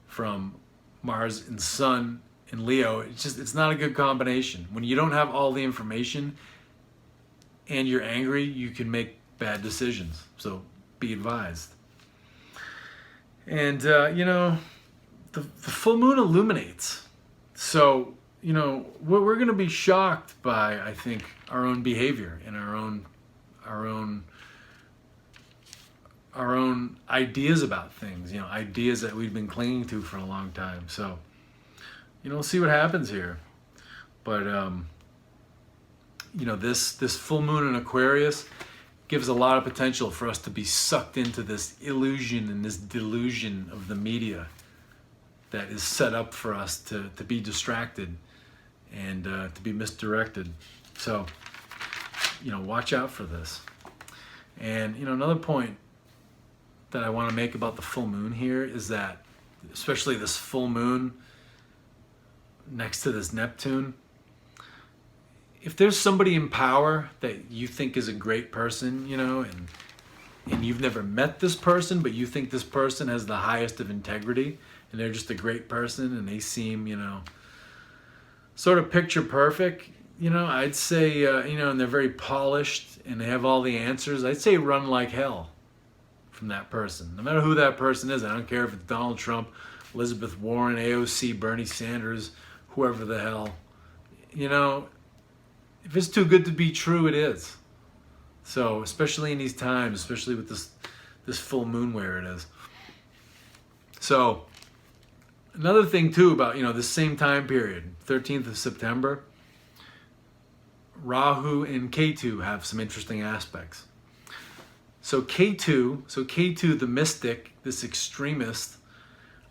from Mars and Sun and Leo. It's not a good combination. When you don't have all the information and you're angry, you can make bad decisions. So be advised. And, you know, the full moon illuminates. So, you know, we're going to be shocked by, I think, our own behavior and our own ideas about things, you know, ideas that we've been clinging to for a long time. So, you know, we'll see what happens here. But, you know, this full moon in Aquarius gives a lot of potential for us to be sucked into this illusion and this delusion of the media that is set up for us to be distracted and to be misdirected. So, you know, watch out for this. And, you know, another point that I want to make about the full moon here is that, especially this full moon next to this Neptune, if there's somebody in power that you think is a great person, you know, and you've never met this person, but you think this person has the highest of integrity and they're just a great person and they seem, you know, sort of picture perfect, you know, I'd say, you know, and they're very polished and they have all the answers, I'd say run like hell from that person. No matter who that person is, I don't care if it's Donald Trump, Elizabeth Warren, AOC, Bernie Sanders, whoever the hell, you know, if it's too good to be true, it is. So, especially in these times, especially with this full moon where it is. So, another thing too about, you know, this same time period, 13th of September, Rahu and Ketu have some interesting aspects. So Ketu, the mystic, this extremist,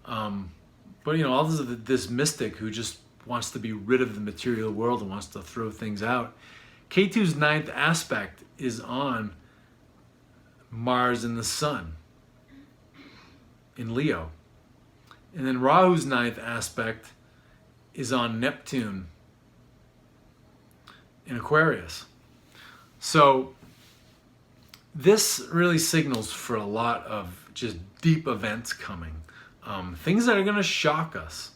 but you know, all this mystic who just wants to be rid of the material world and wants to throw things out. Ketu's ninth aspect is on Mars and the Sun in Leo. And then Rahu's ninth aspect is on Neptune in Aquarius. So this really signals for a lot of just deep events coming. Things that are going to shock us.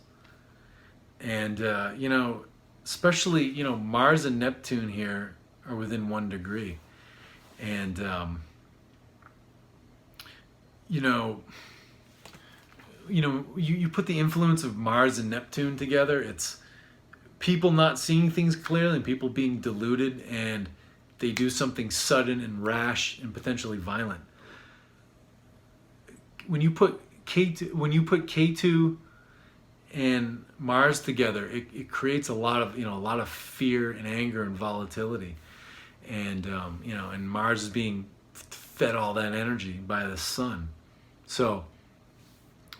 And, you know, especially, you know, Mars and Neptune here are within 1 degree. And, you put the influence of Mars and Neptune together, it's people not seeing things clearly and people being deluded, and they do something sudden and rash and potentially violent. When you put K2 and Mars together, it creates a lot of fear and anger and volatility, and and Mars is being fed all that energy by the Sun. So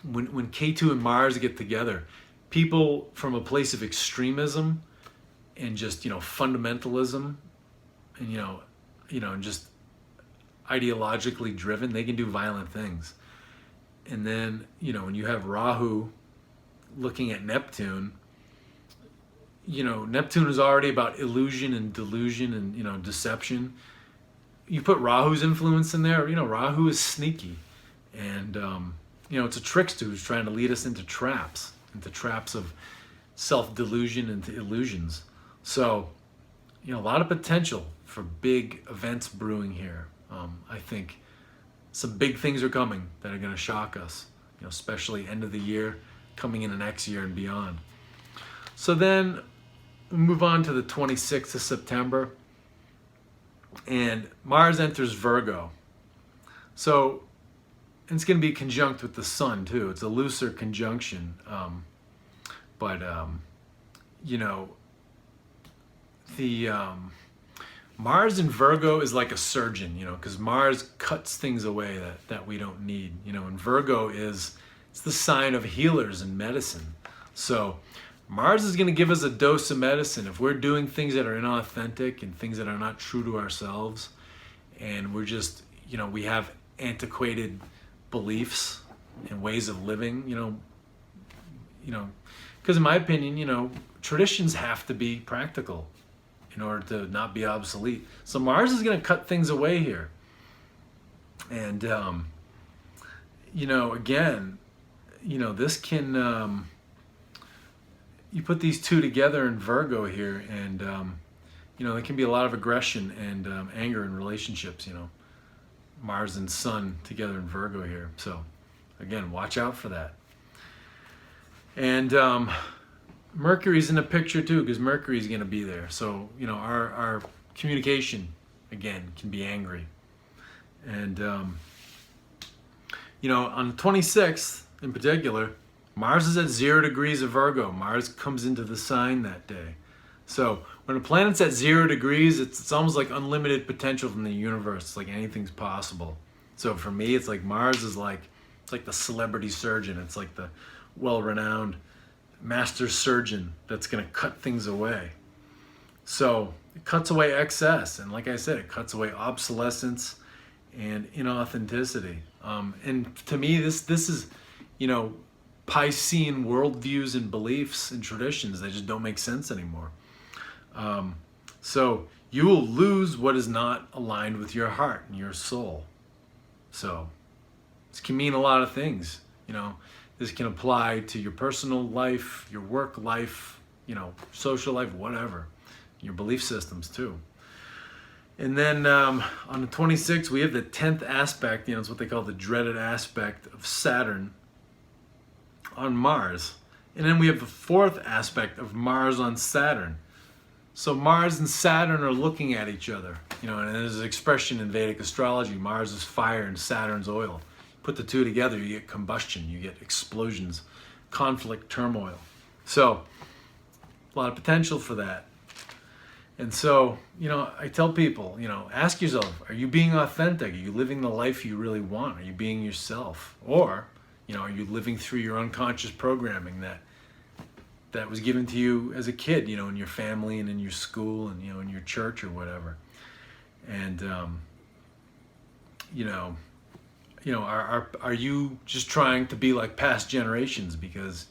when K2 and Mars get together, people from a place of extremism and just fundamentalism and and just ideologically driven, they can do violent things. And then when you have Rahu looking at Neptune, Neptune is already about illusion and delusion and deception. You put Rahu's influence in there, Rahu is sneaky, and it's a trickster who's trying to lead us into traps of self-delusion, into illusions. So a lot of potential for big events brewing here. I think some big things are coming that are going to shock us, especially end of the year, coming into next year and beyond. So then we move on to the 26th of September, and Mars enters Virgo. So it's going to be conjunct with the Sun too. It's a looser conjunction, Mars in Virgo is like a surgeon, because Mars cuts things away that we don't need. And Virgo it's the sign of healers and medicine. So Mars is going to give us a dose of medicine if we're doing things that are inauthentic and things that are not true to ourselves, and we're just, we have antiquated beliefs and ways of living, because in my opinion, traditions have to be practical in order to not be obsolete. So Mars is going to cut things away here. And, again, this can, you put these two together in Virgo here, and, there can be a lot of aggression and anger in relationships, Mars and Sun together in Virgo here. So, again, watch out for that. And Mercury's in the picture too, because Mercury's going to be there. So, our communication, again, can be angry. And, on the 26th in particular, Mars is at 0 degrees of Virgo. Mars comes into the sign that day. So when a planet's at 0 degrees, it's almost like unlimited potential from the universe. It's like anything's possible. So for me, it's like Mars is it's like the celebrity surgeon. It's like the well-renowned master surgeon that's going to cut things away. So it cuts away excess, and like I said, it cuts away obsolescence and inauthenticity. And to me, this is, Piscean worldviews and beliefs and traditions that just don't make sense anymore. So you will lose what is not aligned with your heart and your soul. So this can mean a lot of things. This can apply to your personal life, your work life, social life, whatever, your belief systems too. And then on the 26th, we have the 10th aspect, it's what they call the dreaded aspect of Saturn on Mars. And then we have the 4th aspect of Mars on Saturn. So Mars and Saturn are looking at each other, and there's an expression in Vedic astrology: Mars is fire and Saturn's oil. Put the two together, you get combustion, you get explosions, conflict, turmoil. So a lot of potential for that. And so, I tell people, ask yourself, are you being authentic? Are you living the life you really want? Are you being yourself? Or, are you living through your unconscious programming that was given to you as a kid, in your family and in your school and, in your church or whatever? And, are you just trying to be like past generations because,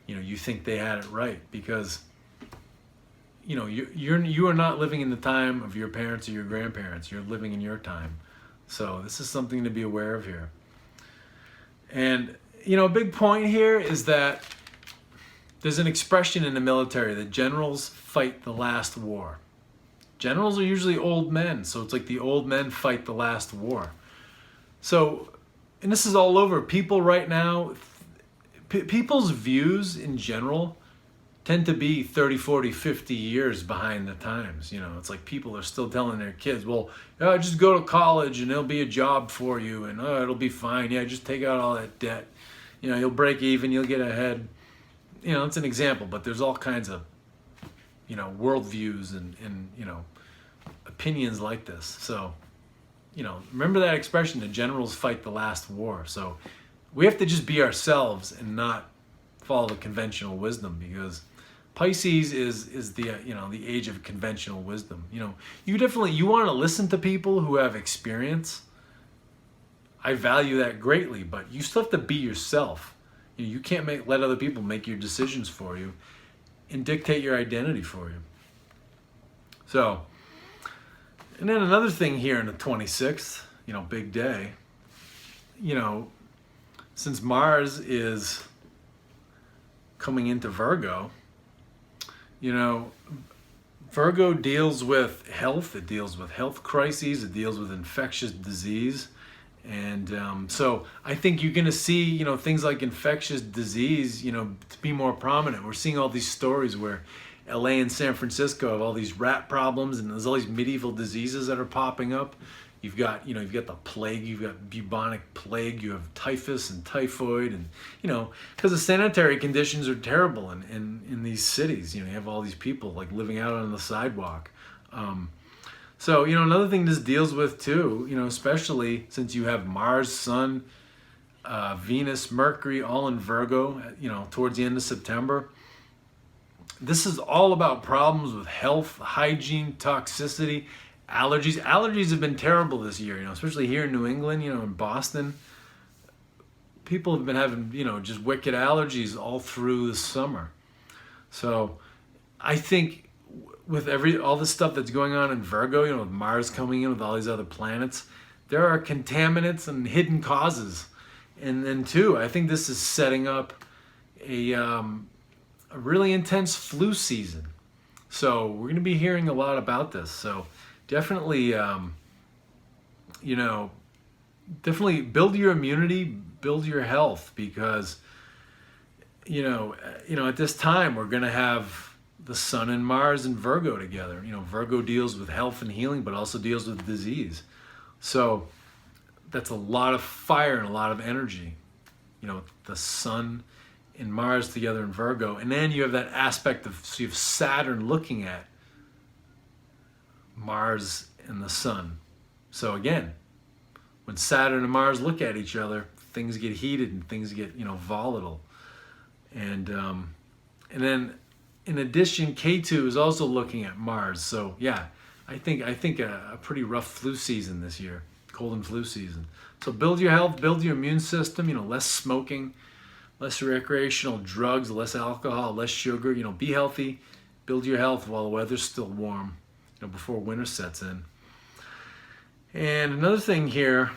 you think they had it right? Because, you are not living in the time of your parents or your grandparents. You're living in your time. So this is something to be aware of here. And, a big point here is that there's an expression in the military that generals fight the last war. Generals are usually old men, so it's like the old men fight the last war. So, and this is all over. People right now, people's views in general tend to be 30, 40, 50 years behind the times. It's like people are still telling their kids, well, just go to college and there'll be a job for you, and it'll be fine. Yeah, just take out all that debt. You'll break even, you'll get ahead. It's an example, but there's all kinds of, worldviews and opinions like this. So, remember that expression, the generals fight the last war. So we have to just be ourselves and not follow the conventional wisdom, because Pisces is the the age of conventional wisdom. You want to listen to people who have experience. I value that greatly, but you still have to be yourself. You can't let other people make your decisions for you and dictate your identity for you. So, and then another thing here in the 26th, big day, since Mars is coming into Virgo, Virgo deals with health, it deals with health crises, it deals with infectious disease. And so I think you're going to see, things like infectious disease, to be more prominent. We're seeing all these stories where LA and San Francisco have all these rat problems, and there's all these medieval diseases that are popping up. You've got the plague, you've got bubonic plague, you have typhus and typhoid, and, because the sanitary conditions are terrible in these cities. You have all these people like living out on the sidewalk. So, another thing this deals with too, especially since you have Mars, Sun, Venus, Mercury, all in Virgo, towards the end of September. This is all about problems with health, hygiene, toxicity, allergies. Allergies have been terrible this year, especially here in New England, in Boston. People have been having, just wicked allergies all through the summer. So I think with all this stuff that's going on in Virgo, with Mars coming in with all these other planets, there are contaminants and hidden causes. And then too, I think this is setting up a really intense flu season. So we're going to be hearing a lot about this. So definitely, definitely build your immunity, build your health, because, at this time we're going to have the Sun and Mars and Virgo together. Virgo deals with health and healing, but also deals with disease. So that's a lot of fire and a lot of energy. The Sun and Mars together in Virgo. And then you have that aspect of, so you have Saturn looking at Mars and the Sun. So again, when Saturn and Mars look at each other, things get heated and things get, volatile. And then in addition, K2 is also looking at Mars. So yeah, I think a pretty rough flu season this year, cold and flu season. So build your health, build your immune system, less smoking, less recreational drugs, less alcohol, less sugar, be healthy, build your health while the weather's still warm, before winter sets in. And another thing here,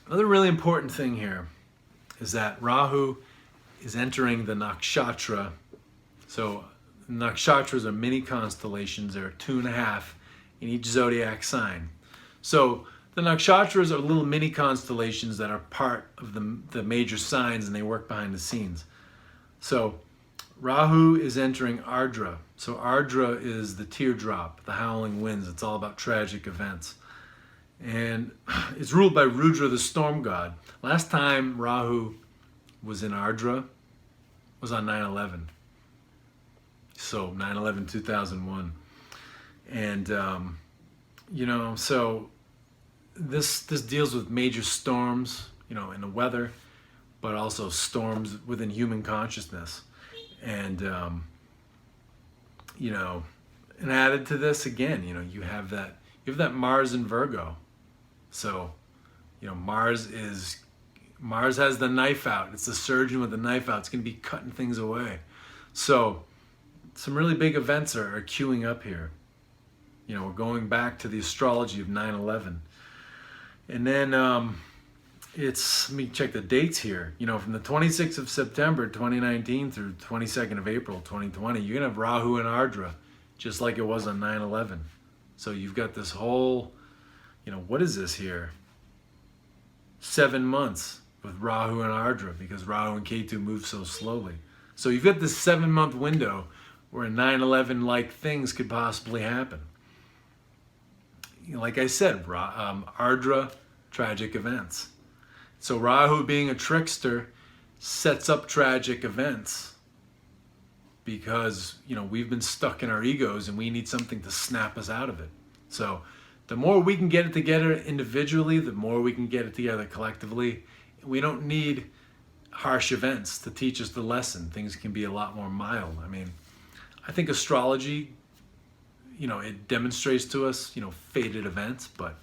another really important thing here is that Rahu is entering the nakshatra. So nakshatras are mini constellations. There are 2.5 in each zodiac sign. So the nakshatras are little mini constellations that are part of the major signs, and they work behind the scenes. So Rahu is entering Ardra. So Ardra is the teardrop, the howling winds. It's all about tragic events. And it's ruled by Rudra, the storm god. Last time Rahu was in Ardra was on 9/11. So 9/11, 2001. And, so this deals with major storms, in the weather, but also storms within human consciousness. And, and added to this again, you have that Mars in Virgo. So, Mars has the knife out. It's the surgeon with the knife out. It's going to be cutting things away. So some really big events are queuing up here. We're going back to the astrology of 9/11. And then let me check the dates here. From the 26th of September 2019 through 22nd of April 2020, you're going to have Rahu and Ardra, just like it was on 9/11. So you've got this whole, what is this here? 7 months with Rahu and Ardra, because Rahu and Ketu move so slowly. So you've got this 7-month window where 9/11-like things could possibly happen. Like I said, Ardra, tragic events. So Rahu, being a trickster, sets up tragic events because, we've been stuck in our egos and we need something to snap us out of it. So the more we can get it together individually, the more we can get it together collectively. We don't need harsh events to teach us the lesson. Things can be a lot more mild. I think astrology, it demonstrates to us, fated events, but,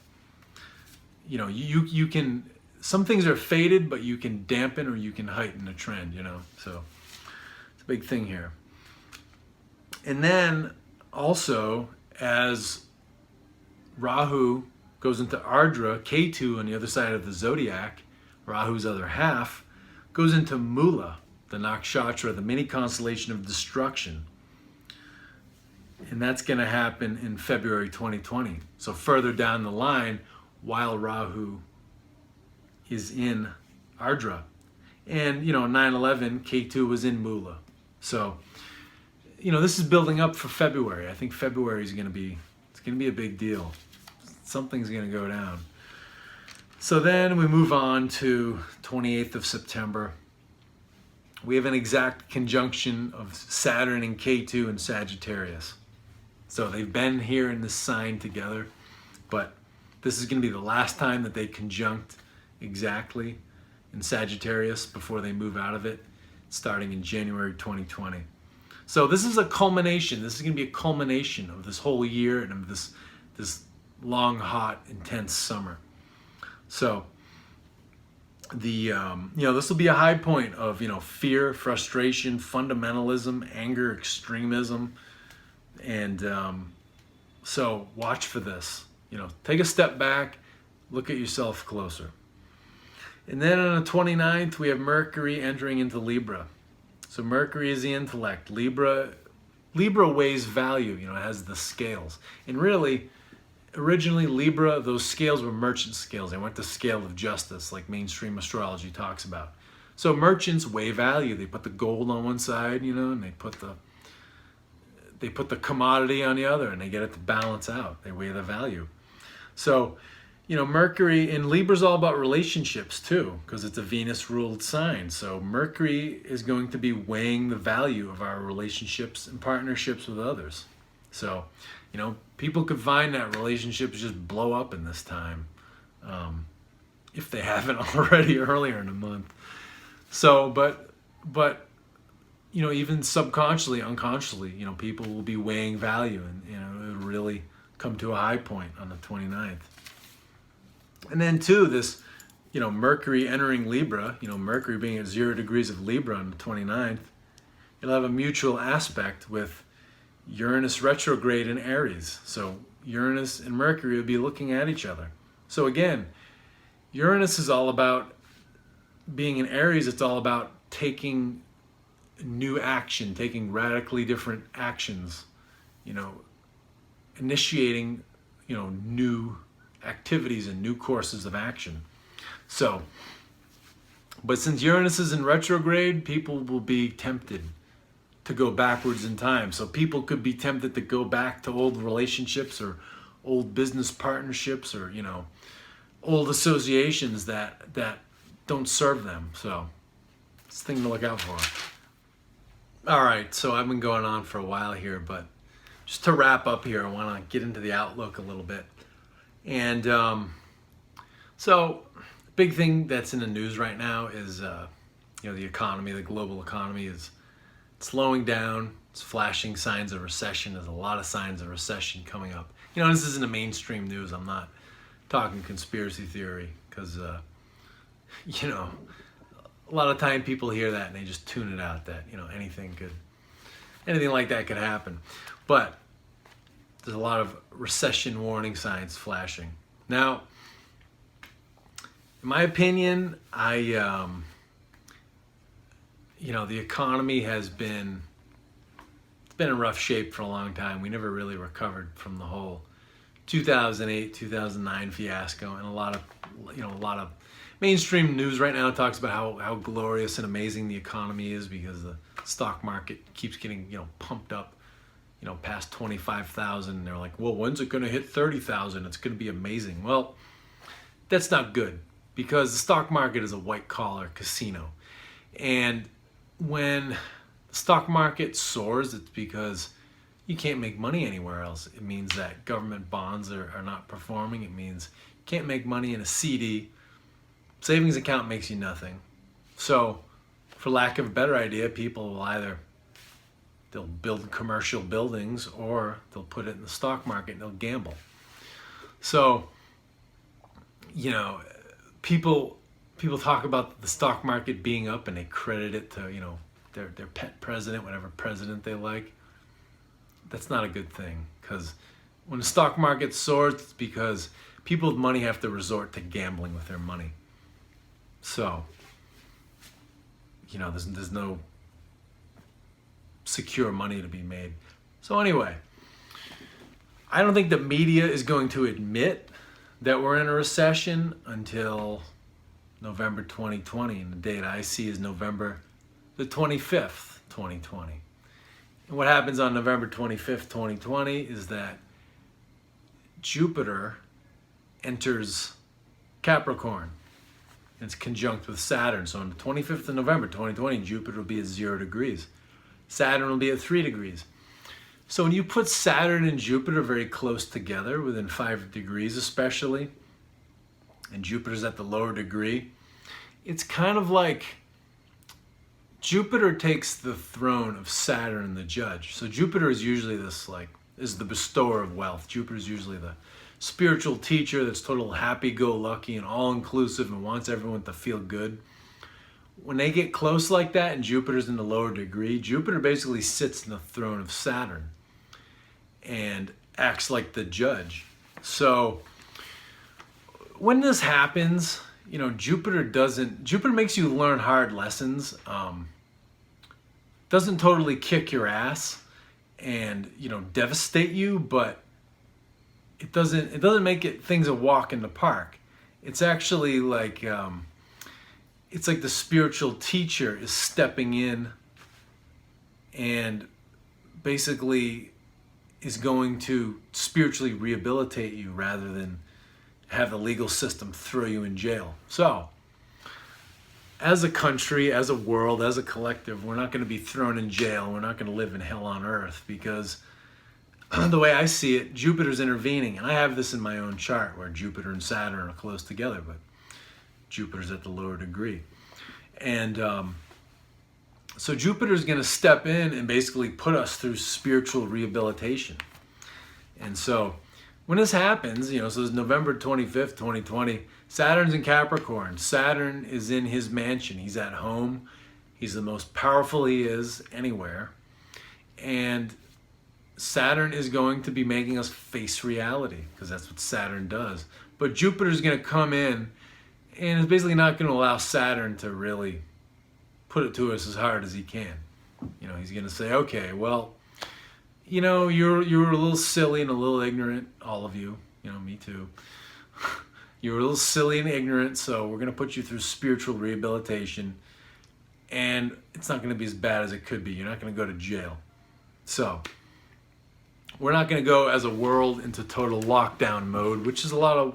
you can, some things are fated, but you can dampen or you can heighten a trend, so it's a big thing here. And then also, as Rahu goes into Ardra, Ketu on the other side of the zodiac, Rahu's other half, goes into Mula, the nakshatra, the mini constellation of destruction. And that's going to happen in February 2020. So further down the line, while Rahu is in Ardra. And, 9/11, Ketu was in Mula. So, this is building up for February. I think February is going to be a big deal. Something's going to go down. So then we move on to 28th of September. We have an exact conjunction of Saturn and Ketu in Sagittarius. So they've been here in this sign together, but this is going to be the last time that they conjunct exactly in Sagittarius before they move out of it, starting in January 2020. So this is a culmination. This is going to be a culmination of this whole year and of this long, hot, intense summer. So this will be a high point of fear, frustration, fundamentalism, anger, extremism, and so watch for this. Take a step back, look at yourself closer. And then on the 29th, we have Mercury entering into Libra. So Mercury is the intellect. Libra weighs value, it has the scales. And really, originally Libra, those scales were merchant scales. They weren't the scale of justice like mainstream astrology talks about. So merchants weigh value. They put the gold on one side, and they put the commodity on the other, and they get it to balance out. They weigh the value. So, Mercury in Libra is all about relationships too, because it's a Venus-ruled sign. So Mercury is going to be weighing the value of our relationships and partnerships with others. So, people could find that relationships just blow up in this time, if they haven't already earlier in the month. So, but even subconsciously, unconsciously, people will be weighing value, and it'll really come to a high point on the 29th. And then too, this, Mercury entering Libra, Mercury being at 0 degrees of Libra on the 29th, it'll have a mutual aspect with Uranus retrograde in Aries. So Uranus and Mercury will be looking at each other. So again, Uranus is all about being in Aries. It's all about taking new action, taking radically different actions, initiating, new activities and new courses of action. So, but since Uranus is in retrograde, people will be tempted to go backwards in time. So people could be tempted to go back to old relationships or old business partnerships or, old associations that don't serve them. So it's a thing to look out for. All right, so I've been going on for a while here, but just to wrap up here, I want to get into the outlook a little bit. And so big thing that's in the news right now is, the economy, the global economy is slowing down. It's flashing signs of recession. There's a lot of signs of recession coming up. This isn't a mainstream news. I'm not talking conspiracy theory because, a lot of time people hear that and they just tune it out that, anything like that could happen. But there's a lot of recession warning signs flashing. Now, in my opinion, the economy has been in rough shape for a long time. We never really recovered from the whole 2008, 2009 fiasco, and a lot of mainstream news right now talks about how glorious and amazing the economy is because the stock market keeps getting, pumped up, past 25,000. And they're like, well, when's it going to hit 30,000? It's going to be amazing. Well, that's not good because the stock market is a white collar casino. And when the stock market soars, it's because you can't make money anywhere else. It means that government bonds are not performing. It means you can't make money in a CD. Savings account makes you nothing. So, for lack of a better idea, people will they'll build commercial buildings or they'll put it in the stock market and they'll gamble. So, people talk about the stock market being up and they credit it to, their pet president, whatever president they like. That's not a good thing because when the stock market soars, it's because people with money have to resort to gambling with their money. So, there's no secure money to be made. So anyway, I don't think the media is going to admit that we're in a recession until November 2020. And the date I see is November the 25th, 2020. And what happens on November 25th, 2020 is that Jupiter enters Capricorn. It's conjunct with Saturn. So on the 25th of November 2020, Jupiter will be at 0 degrees. Saturn will be at 3 degrees. So when you put Saturn and Jupiter very close together, within 5 degrees especially, and Jupiter's at the lower degree, it's kind of like Jupiter takes the throne of Saturn, the judge. So Jupiter is usually is the bestower of wealth. Jupiter is usually the spiritual teacher that's total happy-go-lucky and all-inclusive and wants everyone to feel good. When they get close like that and Jupiter's in the lower degree, Jupiter basically sits in the throne of Saturn and acts like the judge. So when this happens, Jupiter makes you learn hard lessons, doesn't totally kick your ass and, devastate you, but it doesn't make things a walk in the park. It's actually like, it's like the spiritual teacher is stepping in and basically is going to spiritually rehabilitate you rather than have the legal system throw you in jail. So, as a country, as a world, as a collective, we're not going to be thrown in jail. We're not going to live in hell on earth, because the way I see it, Jupiter's intervening. And I have this in my own chart where Jupiter and Saturn are close together, but Jupiter's at the lower degree. And so Jupiter's going to step in and basically put us through spiritual rehabilitation. And so when this happens, so it's November 25th, 2020, Saturn's in Capricorn. Saturn is in his mansion. He's at home. He's the most powerful he is anywhere. And Saturn is going to be making us face reality, because that's what Saturn does. But Jupiter's going to come in and is basically not going to allow Saturn to really put it to us as hard as he can. He's going to say, okay, well, you're a little silly and a little ignorant, all of you, me too. You're a little silly and ignorant, so we're going to put you through spiritual rehabilitation, and it's not going to be as bad as it could be. You're not going to go to jail. So we're not going to go as a world into total lockdown mode, which is what a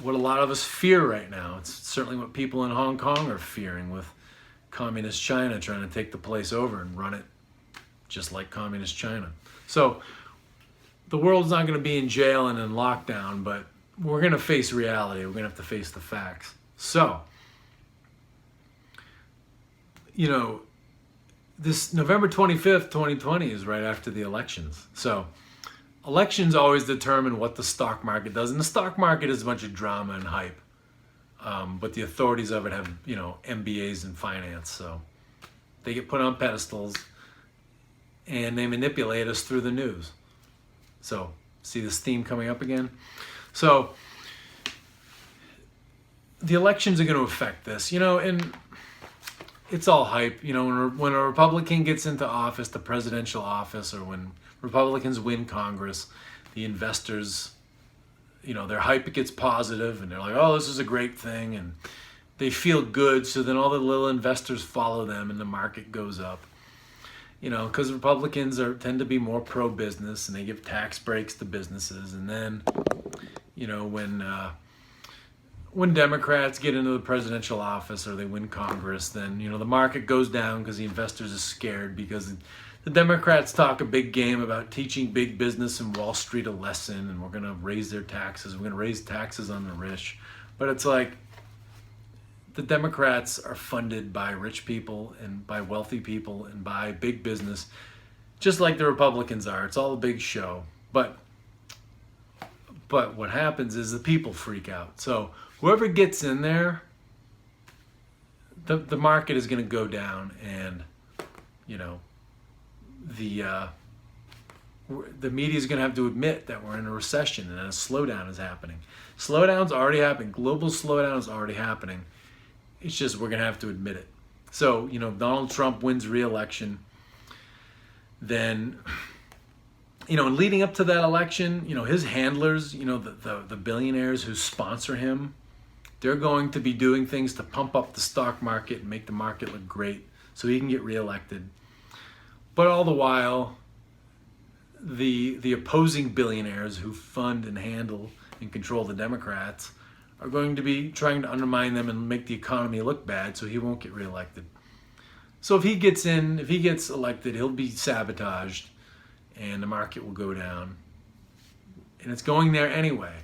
lot of us fear right now. It's certainly what people in Hong Kong are fearing, with communist China trying to take the place over and run it just like communist China. So the world's not going to be in jail and in lockdown, but we're going to face reality. We're going to have to face the facts. So, this November 25th, 2020 is right after the elections. So elections always determine what the stock market does. And the stock market is a bunch of drama and hype. But the authorities of it have, MBAs in finance. So they get put on pedestals and they manipulate us through the news. So see this theme coming up again? So the elections are going to affect this, and it's all hype. When a Republican gets into office, the presidential office, or when Republicans win Congress, the investors, their hype gets positive and they're like, oh, this is a great thing, and they feel good. So then all the little investors follow them and the market goes up. Because Republicans tend to be more pro-business and they give tax breaks to businesses. And then, when Democrats get into the presidential office or they win Congress, then, the market goes down because the investors are scared, because the Democrats talk a big game about teaching big business and Wall Street a lesson, and we're going to raise their taxes. We're going to raise taxes on the rich. But it's like, the Democrats are funded by rich people and by wealthy people and by big business, just like the Republicans are. It's all a big show. But what happens is the people freak out. So whoever gets in there, the market is going to go down, and the media is going to have to admit that we're in a recession and a slowdown is happening. Slowdown's already happening. Global slowdown is already happening. It's just we're going to have to admit it. So, Donald Trump wins re-election. Then, and leading up to that election, his handlers, the billionaires who sponsor him, they're going to be doing things to pump up the stock market and make the market look great so he can get reelected. But all the while, the opposing billionaires who fund and handle and control the Democrats are going to be trying to undermine them and make the economy look bad so he won't get reelected. So if he gets elected, he'll be sabotaged, and the market will go down. And it's going there anyway.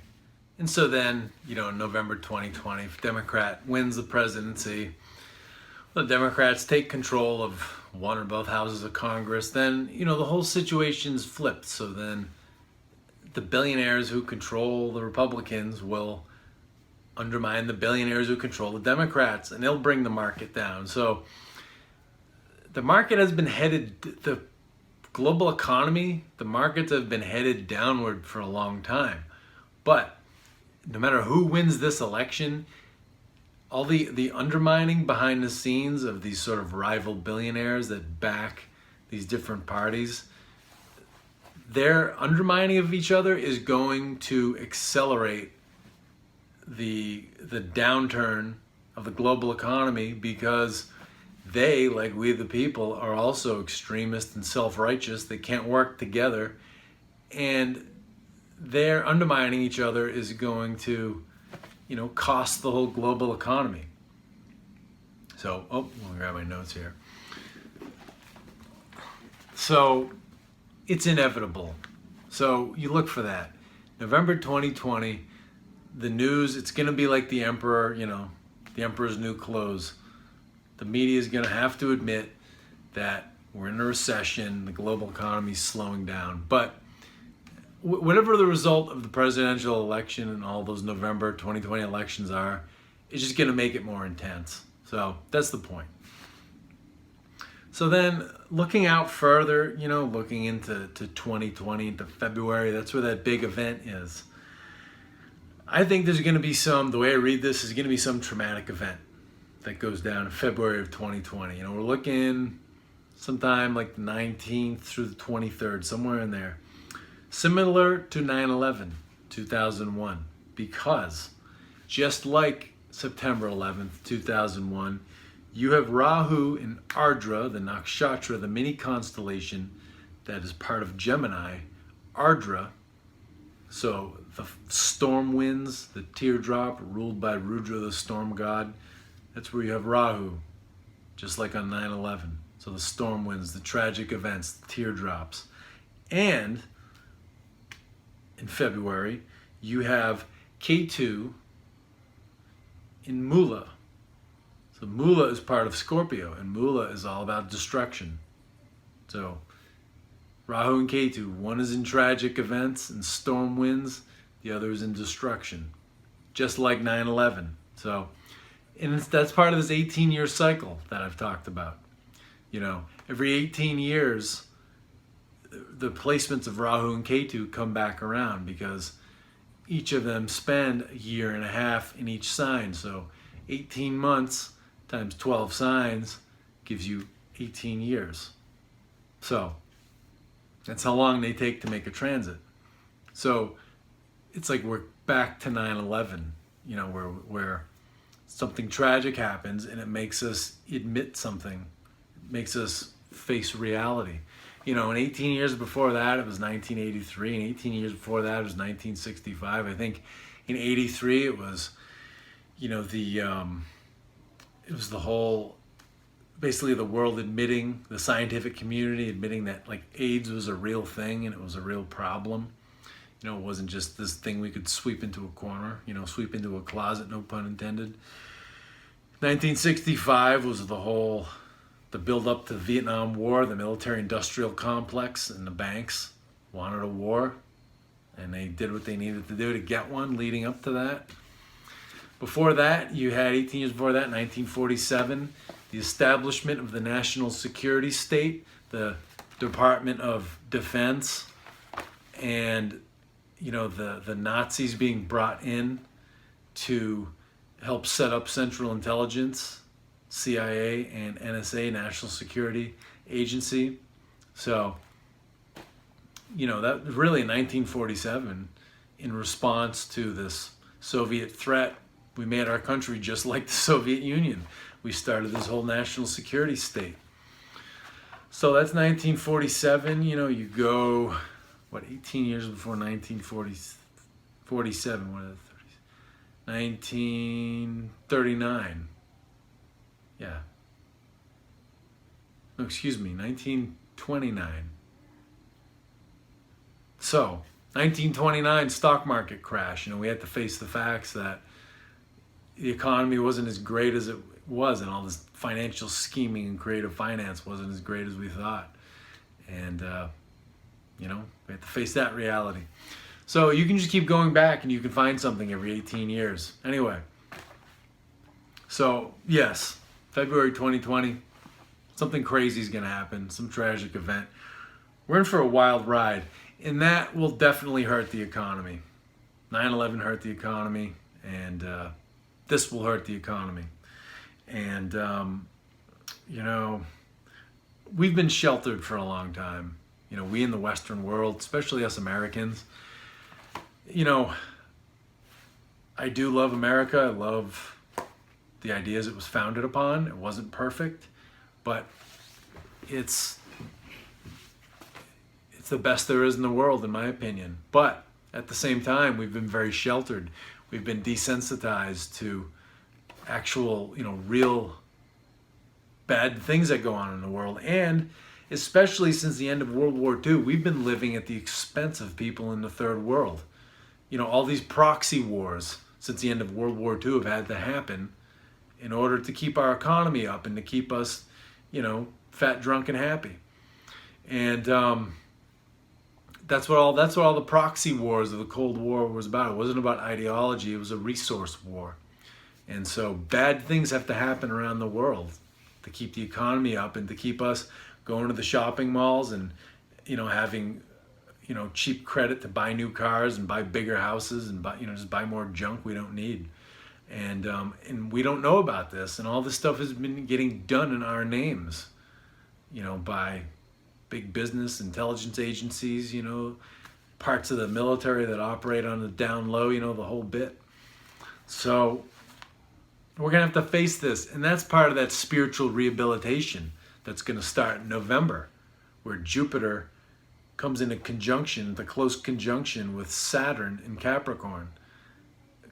And so then, in November 2020, if Democrat wins the presidency, the Democrats take control of one or both houses of Congress, then, the whole situation's flipped. So then the billionaires who control the Republicans will undermine the billionaires who control the Democrats, and they'll bring the market down. So the market has been headed, the global economy, the markets have been headed downward for a long time. But no matter who wins this election, all the undermining behind the scenes of these sort of rival billionaires that back these different parties, their undermining of each other is going to accelerate the downturn of the global economy, because they, like we the people, are also extremist and self-righteous. They can't work together, and their undermining each other is going to, cost the whole global economy. So, let me grab my notes here. So, it's inevitable. So, you look for that. November 2020, the news, it's going to be like the emperor, the emperor's new clothes. The media is going to have to admit that we're in a recession, the global economy is slowing down. But whatever the result of the presidential election and all those November 2020 elections are, it's just going to make it more intense. So that's the point. So then looking out further, looking into 2020, into February, that's where that big event is. I think there's going to be the way I read this, is going to be some traumatic event that goes down in February of 2020. We're looking sometime like the 19th through the 23rd, somewhere in there. Similar to 9/11, 2001, because just like September 11th, 2001, you have Rahu in Ardra, the nakshatra, the mini constellation that is part of Gemini, Ardra. So the storm winds, the teardrop, ruled by Rudra, the storm god, that's where you have Rahu, just like on 9/11. So the storm winds, the tragic events, the teardrops. And in February, you have Ketu in Mula. So Mula is part of Scorpio, and Mula is all about destruction. So Rahu and Ketu, one is in tragic events and storm winds, the other is in destruction, just like 9/11. So, and that's part of this 18-year cycle that I've talked about. Every 18 years, the placements of Rahu and Ketu come back around, because each of them spend a year and a half in each sign. So 18 months times 12 signs gives you 18 years. So that's how long they take to make a transit. So it's like we're back to 9/11, where something tragic happens and it makes us admit something, it makes us face reality. And 18 years before that, it was 1983, and 18 years before that, it was 1965. I think in 83, it was, it was the whole, basically the world admitting, the scientific community admitting that like AIDS was a real thing and it was a real problem. It wasn't just this thing we could sweep into a corner, sweep into a closet, no pun intended. 1965 was the build up to the Vietnam War. The military-industrial complex and the banks wanted a war, and they did what they needed to do to get one leading up to that. Before that, you had 18 years before that, 1947, the establishment of the national security state, the Department of Defense, and the Nazis being brought in to help set up Central Intelligence, CIA and NSA, National Security Agency. So, that really in 1947, in response to this Soviet threat, we made our country just like the Soviet Union. We started this whole national security state. So that's 1947. You go, 18 years before 1947, what are the 30s? 1939. Yeah. No, excuse me, 1929. So, 1929 stock market crash. We had to face the facts that the economy wasn't as great as it was, and all this financial scheming and creative finance wasn't as great as we thought. And, we had to face that reality. So you can just keep going back and you can find something every 18 years. Anyway, so yes, February 2020, something crazy is going to happen, some tragic event. We're in for a wild ride, and that will definitely hurt the economy. 9/11 hurt the economy, and this will hurt the economy. And, we've been sheltered for a long time. We in the Western world, especially us Americans, I do love America. I love the ideas it was founded upon. It wasn't perfect, but it's the best there is in the world, in my opinion. But at the same time, we've been very sheltered. We've been desensitized to actual, real bad things that go on in the world. And especially since the end of World War II, we've been living at the expense of people in the third world. All these proxy wars since the end of World War II have had to happen in order to keep our economy up and to keep us, fat, drunk, and happy. And that's what all the proxy wars of the Cold War was about. It wasn't about ideology. It was a resource war. And so bad things have to happen around the world to keep the economy up and to keep us going to the shopping malls and, having, cheap credit to buy new cars and buy bigger houses and buy, just buy more junk we don't need. And we don't know about this. And all this stuff has been getting done in our names, by big business, intelligence agencies, parts of the military that operate on the down low, the whole bit. So we're going to have to face this. And that's part of that spiritual rehabilitation that's going to start in November, where Jupiter comes into conjunction, the close conjunction with Saturn in Capricorn.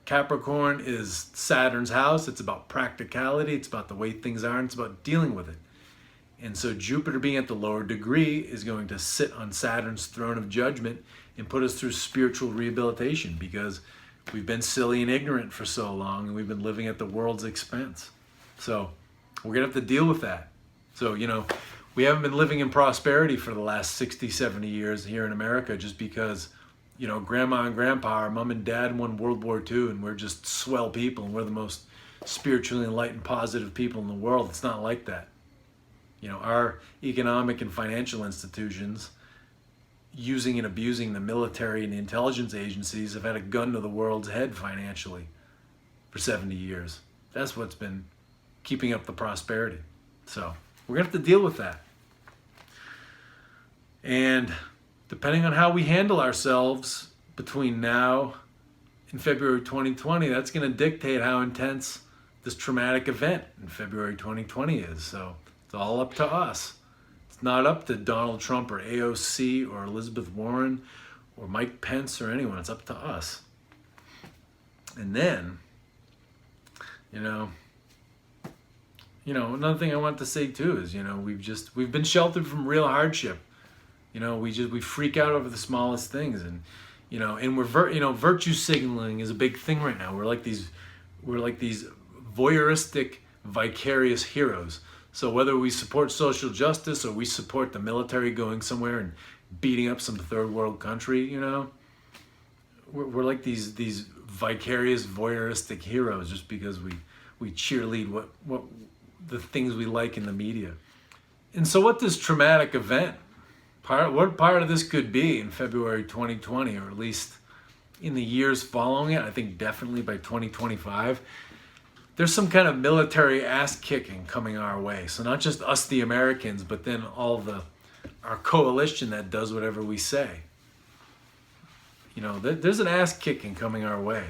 Capricorn is Saturn's house. It's about practicality. It's about the way things are, and it's about dealing with it. And so Jupiter, being at the lower degree, is going to sit on Saturn's throne of judgment and put us through spiritual rehabilitation, because we've been silly and ignorant for so long, and we've been living at the world's expense. So we're going to have to deal with that. So, we haven't been living in prosperity for the last 60, 70 years here in America just because, grandma and grandpa, our mom and dad won World War II, and we're just swell people, and we're the most spiritually enlightened, positive people in the world. It's not like that. Our economic and financial institutions, using and abusing the military and the intelligence agencies, have had a gun to the world's head financially for 70 years. That's what's been keeping up the prosperity. So we're going to have to deal with that. And depending on how we handle ourselves between now and February 2020, that's going to dictate how intense this traumatic event in February 2020 is. So it's all up to us. It's not up to Donald Trump or AOC or Elizabeth Warren or Mike Pence or anyone. It's up to us. And then, another thing I want to say too is, we've been sheltered from real hardship. We freak out over the smallest things, and virtue signaling is a big thing right now. We're like these voyeuristic, vicarious heroes. So whether we support social justice or we support the military going somewhere and beating up some third world country, we're like these vicarious, voyeuristic heroes just because we cheerlead what the things we like in the media. And so what this traumatic event, what part of this could be in February 2020, or at least in the years following it, I think definitely by 2025, there's some kind of military ass kicking coming our way. So not just us, the Americans, but then our coalition that does whatever we say. There's an ass kicking coming our way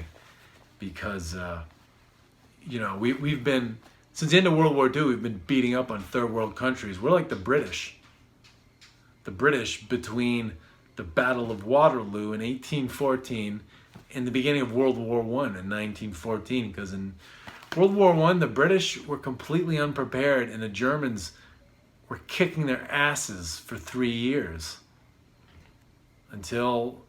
because, we've been, since the end of World War II, we've been beating up on third world countries. We're like the British. The British between the Battle of Waterloo in 1814 and the beginning of World War I in 1914. Because in World War I, the British were completely unprepared, and the Germans were kicking their asses for 3 years. until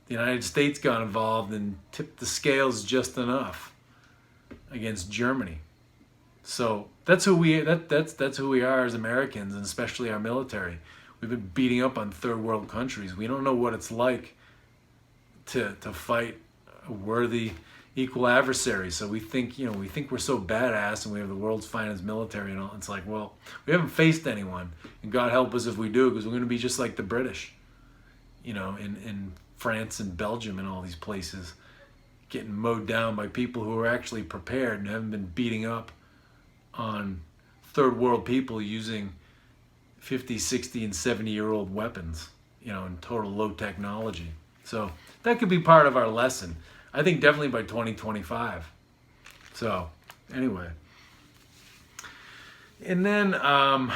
the United States got involved and tipped the scales just enough against Germany. So that's who that's who we are as Americans, and especially our military. We've been beating up on third world countries. We don't know what it's like to fight a worthy equal adversary. So we think we're so badass and we have the world's finest military and all. It's like, well, we haven't faced anyone, and God help us if we do, because we're going to be just like the British, in France and Belgium and all these places, getting mowed down by people who are actually prepared and haven't been beating up on third world people using 50, 60, and 70-year-old weapons, and total low technology. So that could be part of our lesson. I think definitely by 2025. So anyway. And then, to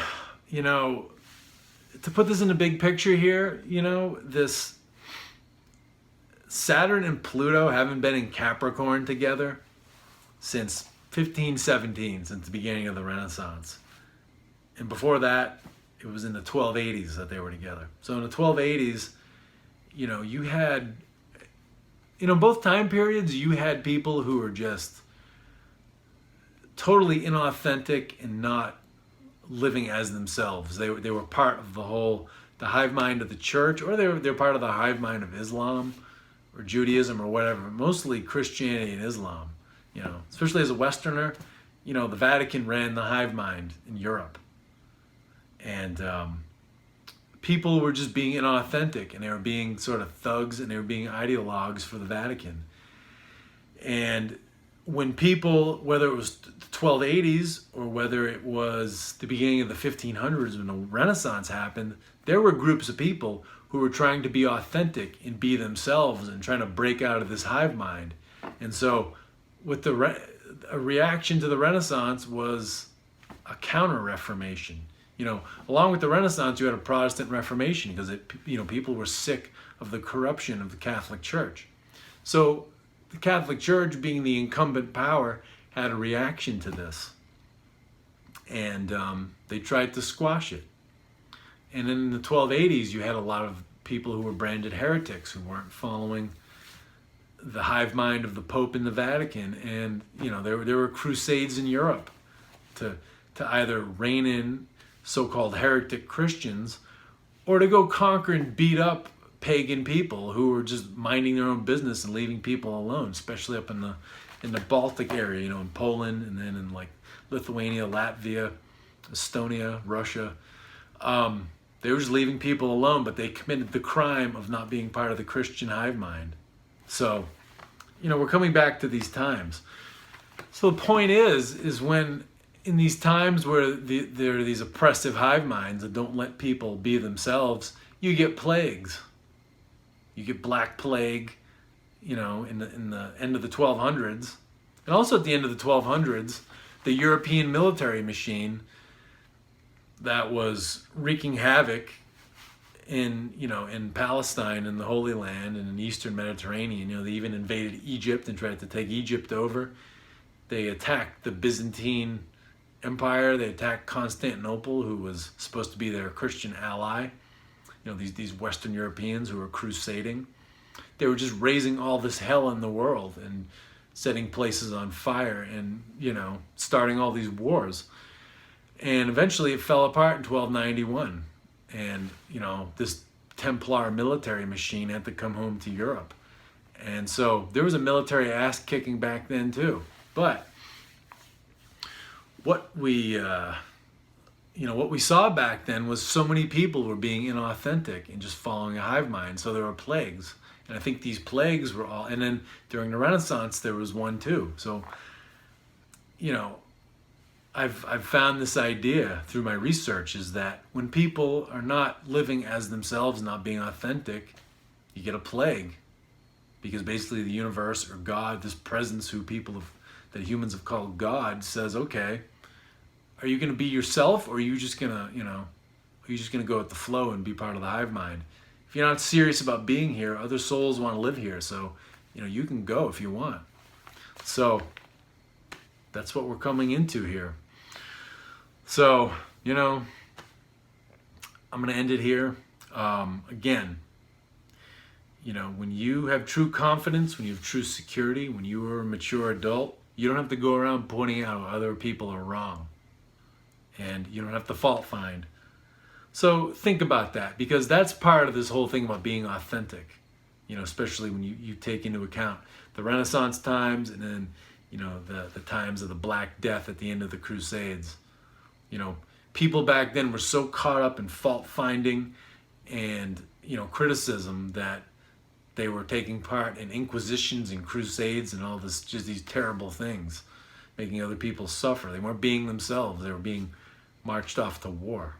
put this in the big picture here, this Saturn and Pluto haven't been in Capricorn together since 1517, since the beginning of the Renaissance. And before that, it was in the 1280s that they were together. So in the 1280s, you had, both time periods, you had people who were just totally inauthentic and not living as themselves. They were part of the hive mind of the church, or they're part of the hive mind of Islam or Judaism or whatever, mostly Christianity and Islam. Especially as a Westerner, the Vatican ran the hive mind in Europe. And people were just being inauthentic, and they were being sort of thugs, and they were being ideologues for the Vatican. And when people, whether it was the 1280s or whether it was the beginning of the 1500s when the Renaissance happened, there were groups of people who were trying to be authentic and be themselves and trying to break out of this hive mind. And so with a reaction to the Renaissance was a counter-reformation. Along with the Renaissance, you had a Protestant Reformation because people were sick of the corruption of the Catholic Church. So the Catholic Church, being the incumbent power, had a reaction to this, and they tried to squash it. And in the 1280s, you had a lot of people who were branded heretics, who weren't following the hive mind of the Pope in the Vatican, and there were crusades in Europe to either rein in so-called heretic Christians, or to go conquer and beat up pagan people who were just minding their own business and leaving people alone, especially up in the Baltic area, in Poland, and then in like Lithuania, Latvia, Estonia, Russia. They were just leaving people alone, but they committed the crime of not being part of the Christian hive mind. So, we're coming back to these times. So the point is when in these times where there are these oppressive hive minds that don't let people be themselves, you get plagues. You get Black Plague, in the end of the 1200s. And also at the end of the 1200s, the European military machine that was wreaking havoc in Palestine and the Holy Land and in the Eastern Mediterranean. They even invaded Egypt and tried to take Egypt over. They attacked the Byzantine Empire. They attacked Constantinople, who was supposed to be their Christian ally. These Western Europeans who were crusading. They were just raising all this hell in the world and setting places on fire and, starting all these wars. And eventually it fell apart in 1291. And, this Templar military machine had to come home to Europe. And so there was a military ass kicking back then too. But what we saw back then was so many people were being inauthentic and just following a hive mind. So there were plagues. And I think these plagues were all, and then during the Renaissance, there was one too. So, I've found this idea through my research is that when people are not living as themselves, not being authentic, you get a plague. Because basically the universe or God, this presence that humans have called God, says, okay, are you going to be yourself, or are you just going to go with the flow and be part of the hive mind? If you're not serious about being here, other souls want to live here, so you can go if you want. So that's what we're coming into here. So I'm going to end it here. Again, when you have true confidence, when you have true security, when you are a mature adult, you don't have to go around pointing out how other people are wrong. And you don't have to fault find. So think about that, because that's part of this whole thing about being authentic, especially when you take into account the Renaissance times and then, the times of the Black Death at the end of the Crusades. People back then were so caught up in fault finding and, criticism that they were taking part in inquisitions and crusades and all this, just these terrible things, making other people suffer. They weren't being themselves. They were being marched off to war.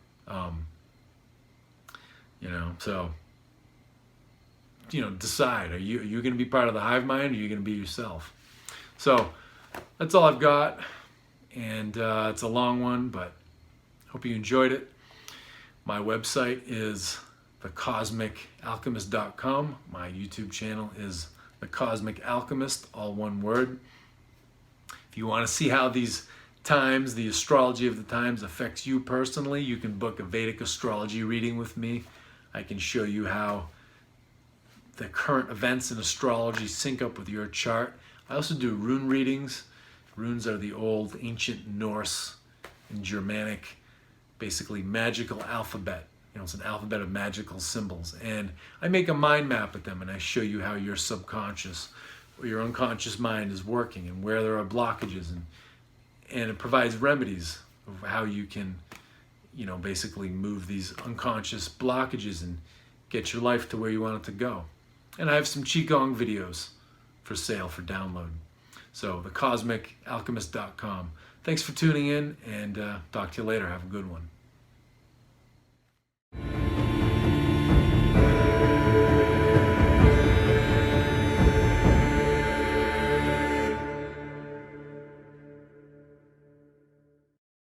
So, decide, are you going to be part of the hive mind, or are you going to be yourself? So that's all I've got. And it's a long one, but hope you enjoyed it. My website is thecosmicalchemist.com. My YouTube channel is The Cosmic Alchemist, all one word. If you want to see how these times, the astrology of the times, affects you personally, you can book a Vedic astrology reading with me. I can show you how the current events in astrology sync up with your chart. I also do rune readings. Runes are the old ancient Norse and Germanic, basically magical alphabet. It's an alphabet of magical symbols. And I make a mind map with them, and I show you how your subconscious or your unconscious mind is working and where there are blockages. And it provides remedies of how you can, basically move these unconscious blockages and get your life to where you want it to go. And I have some Qigong videos for sale for download. So thecosmicalchemist.com. Thanks for tuning in, and talk to you later. Have a good one.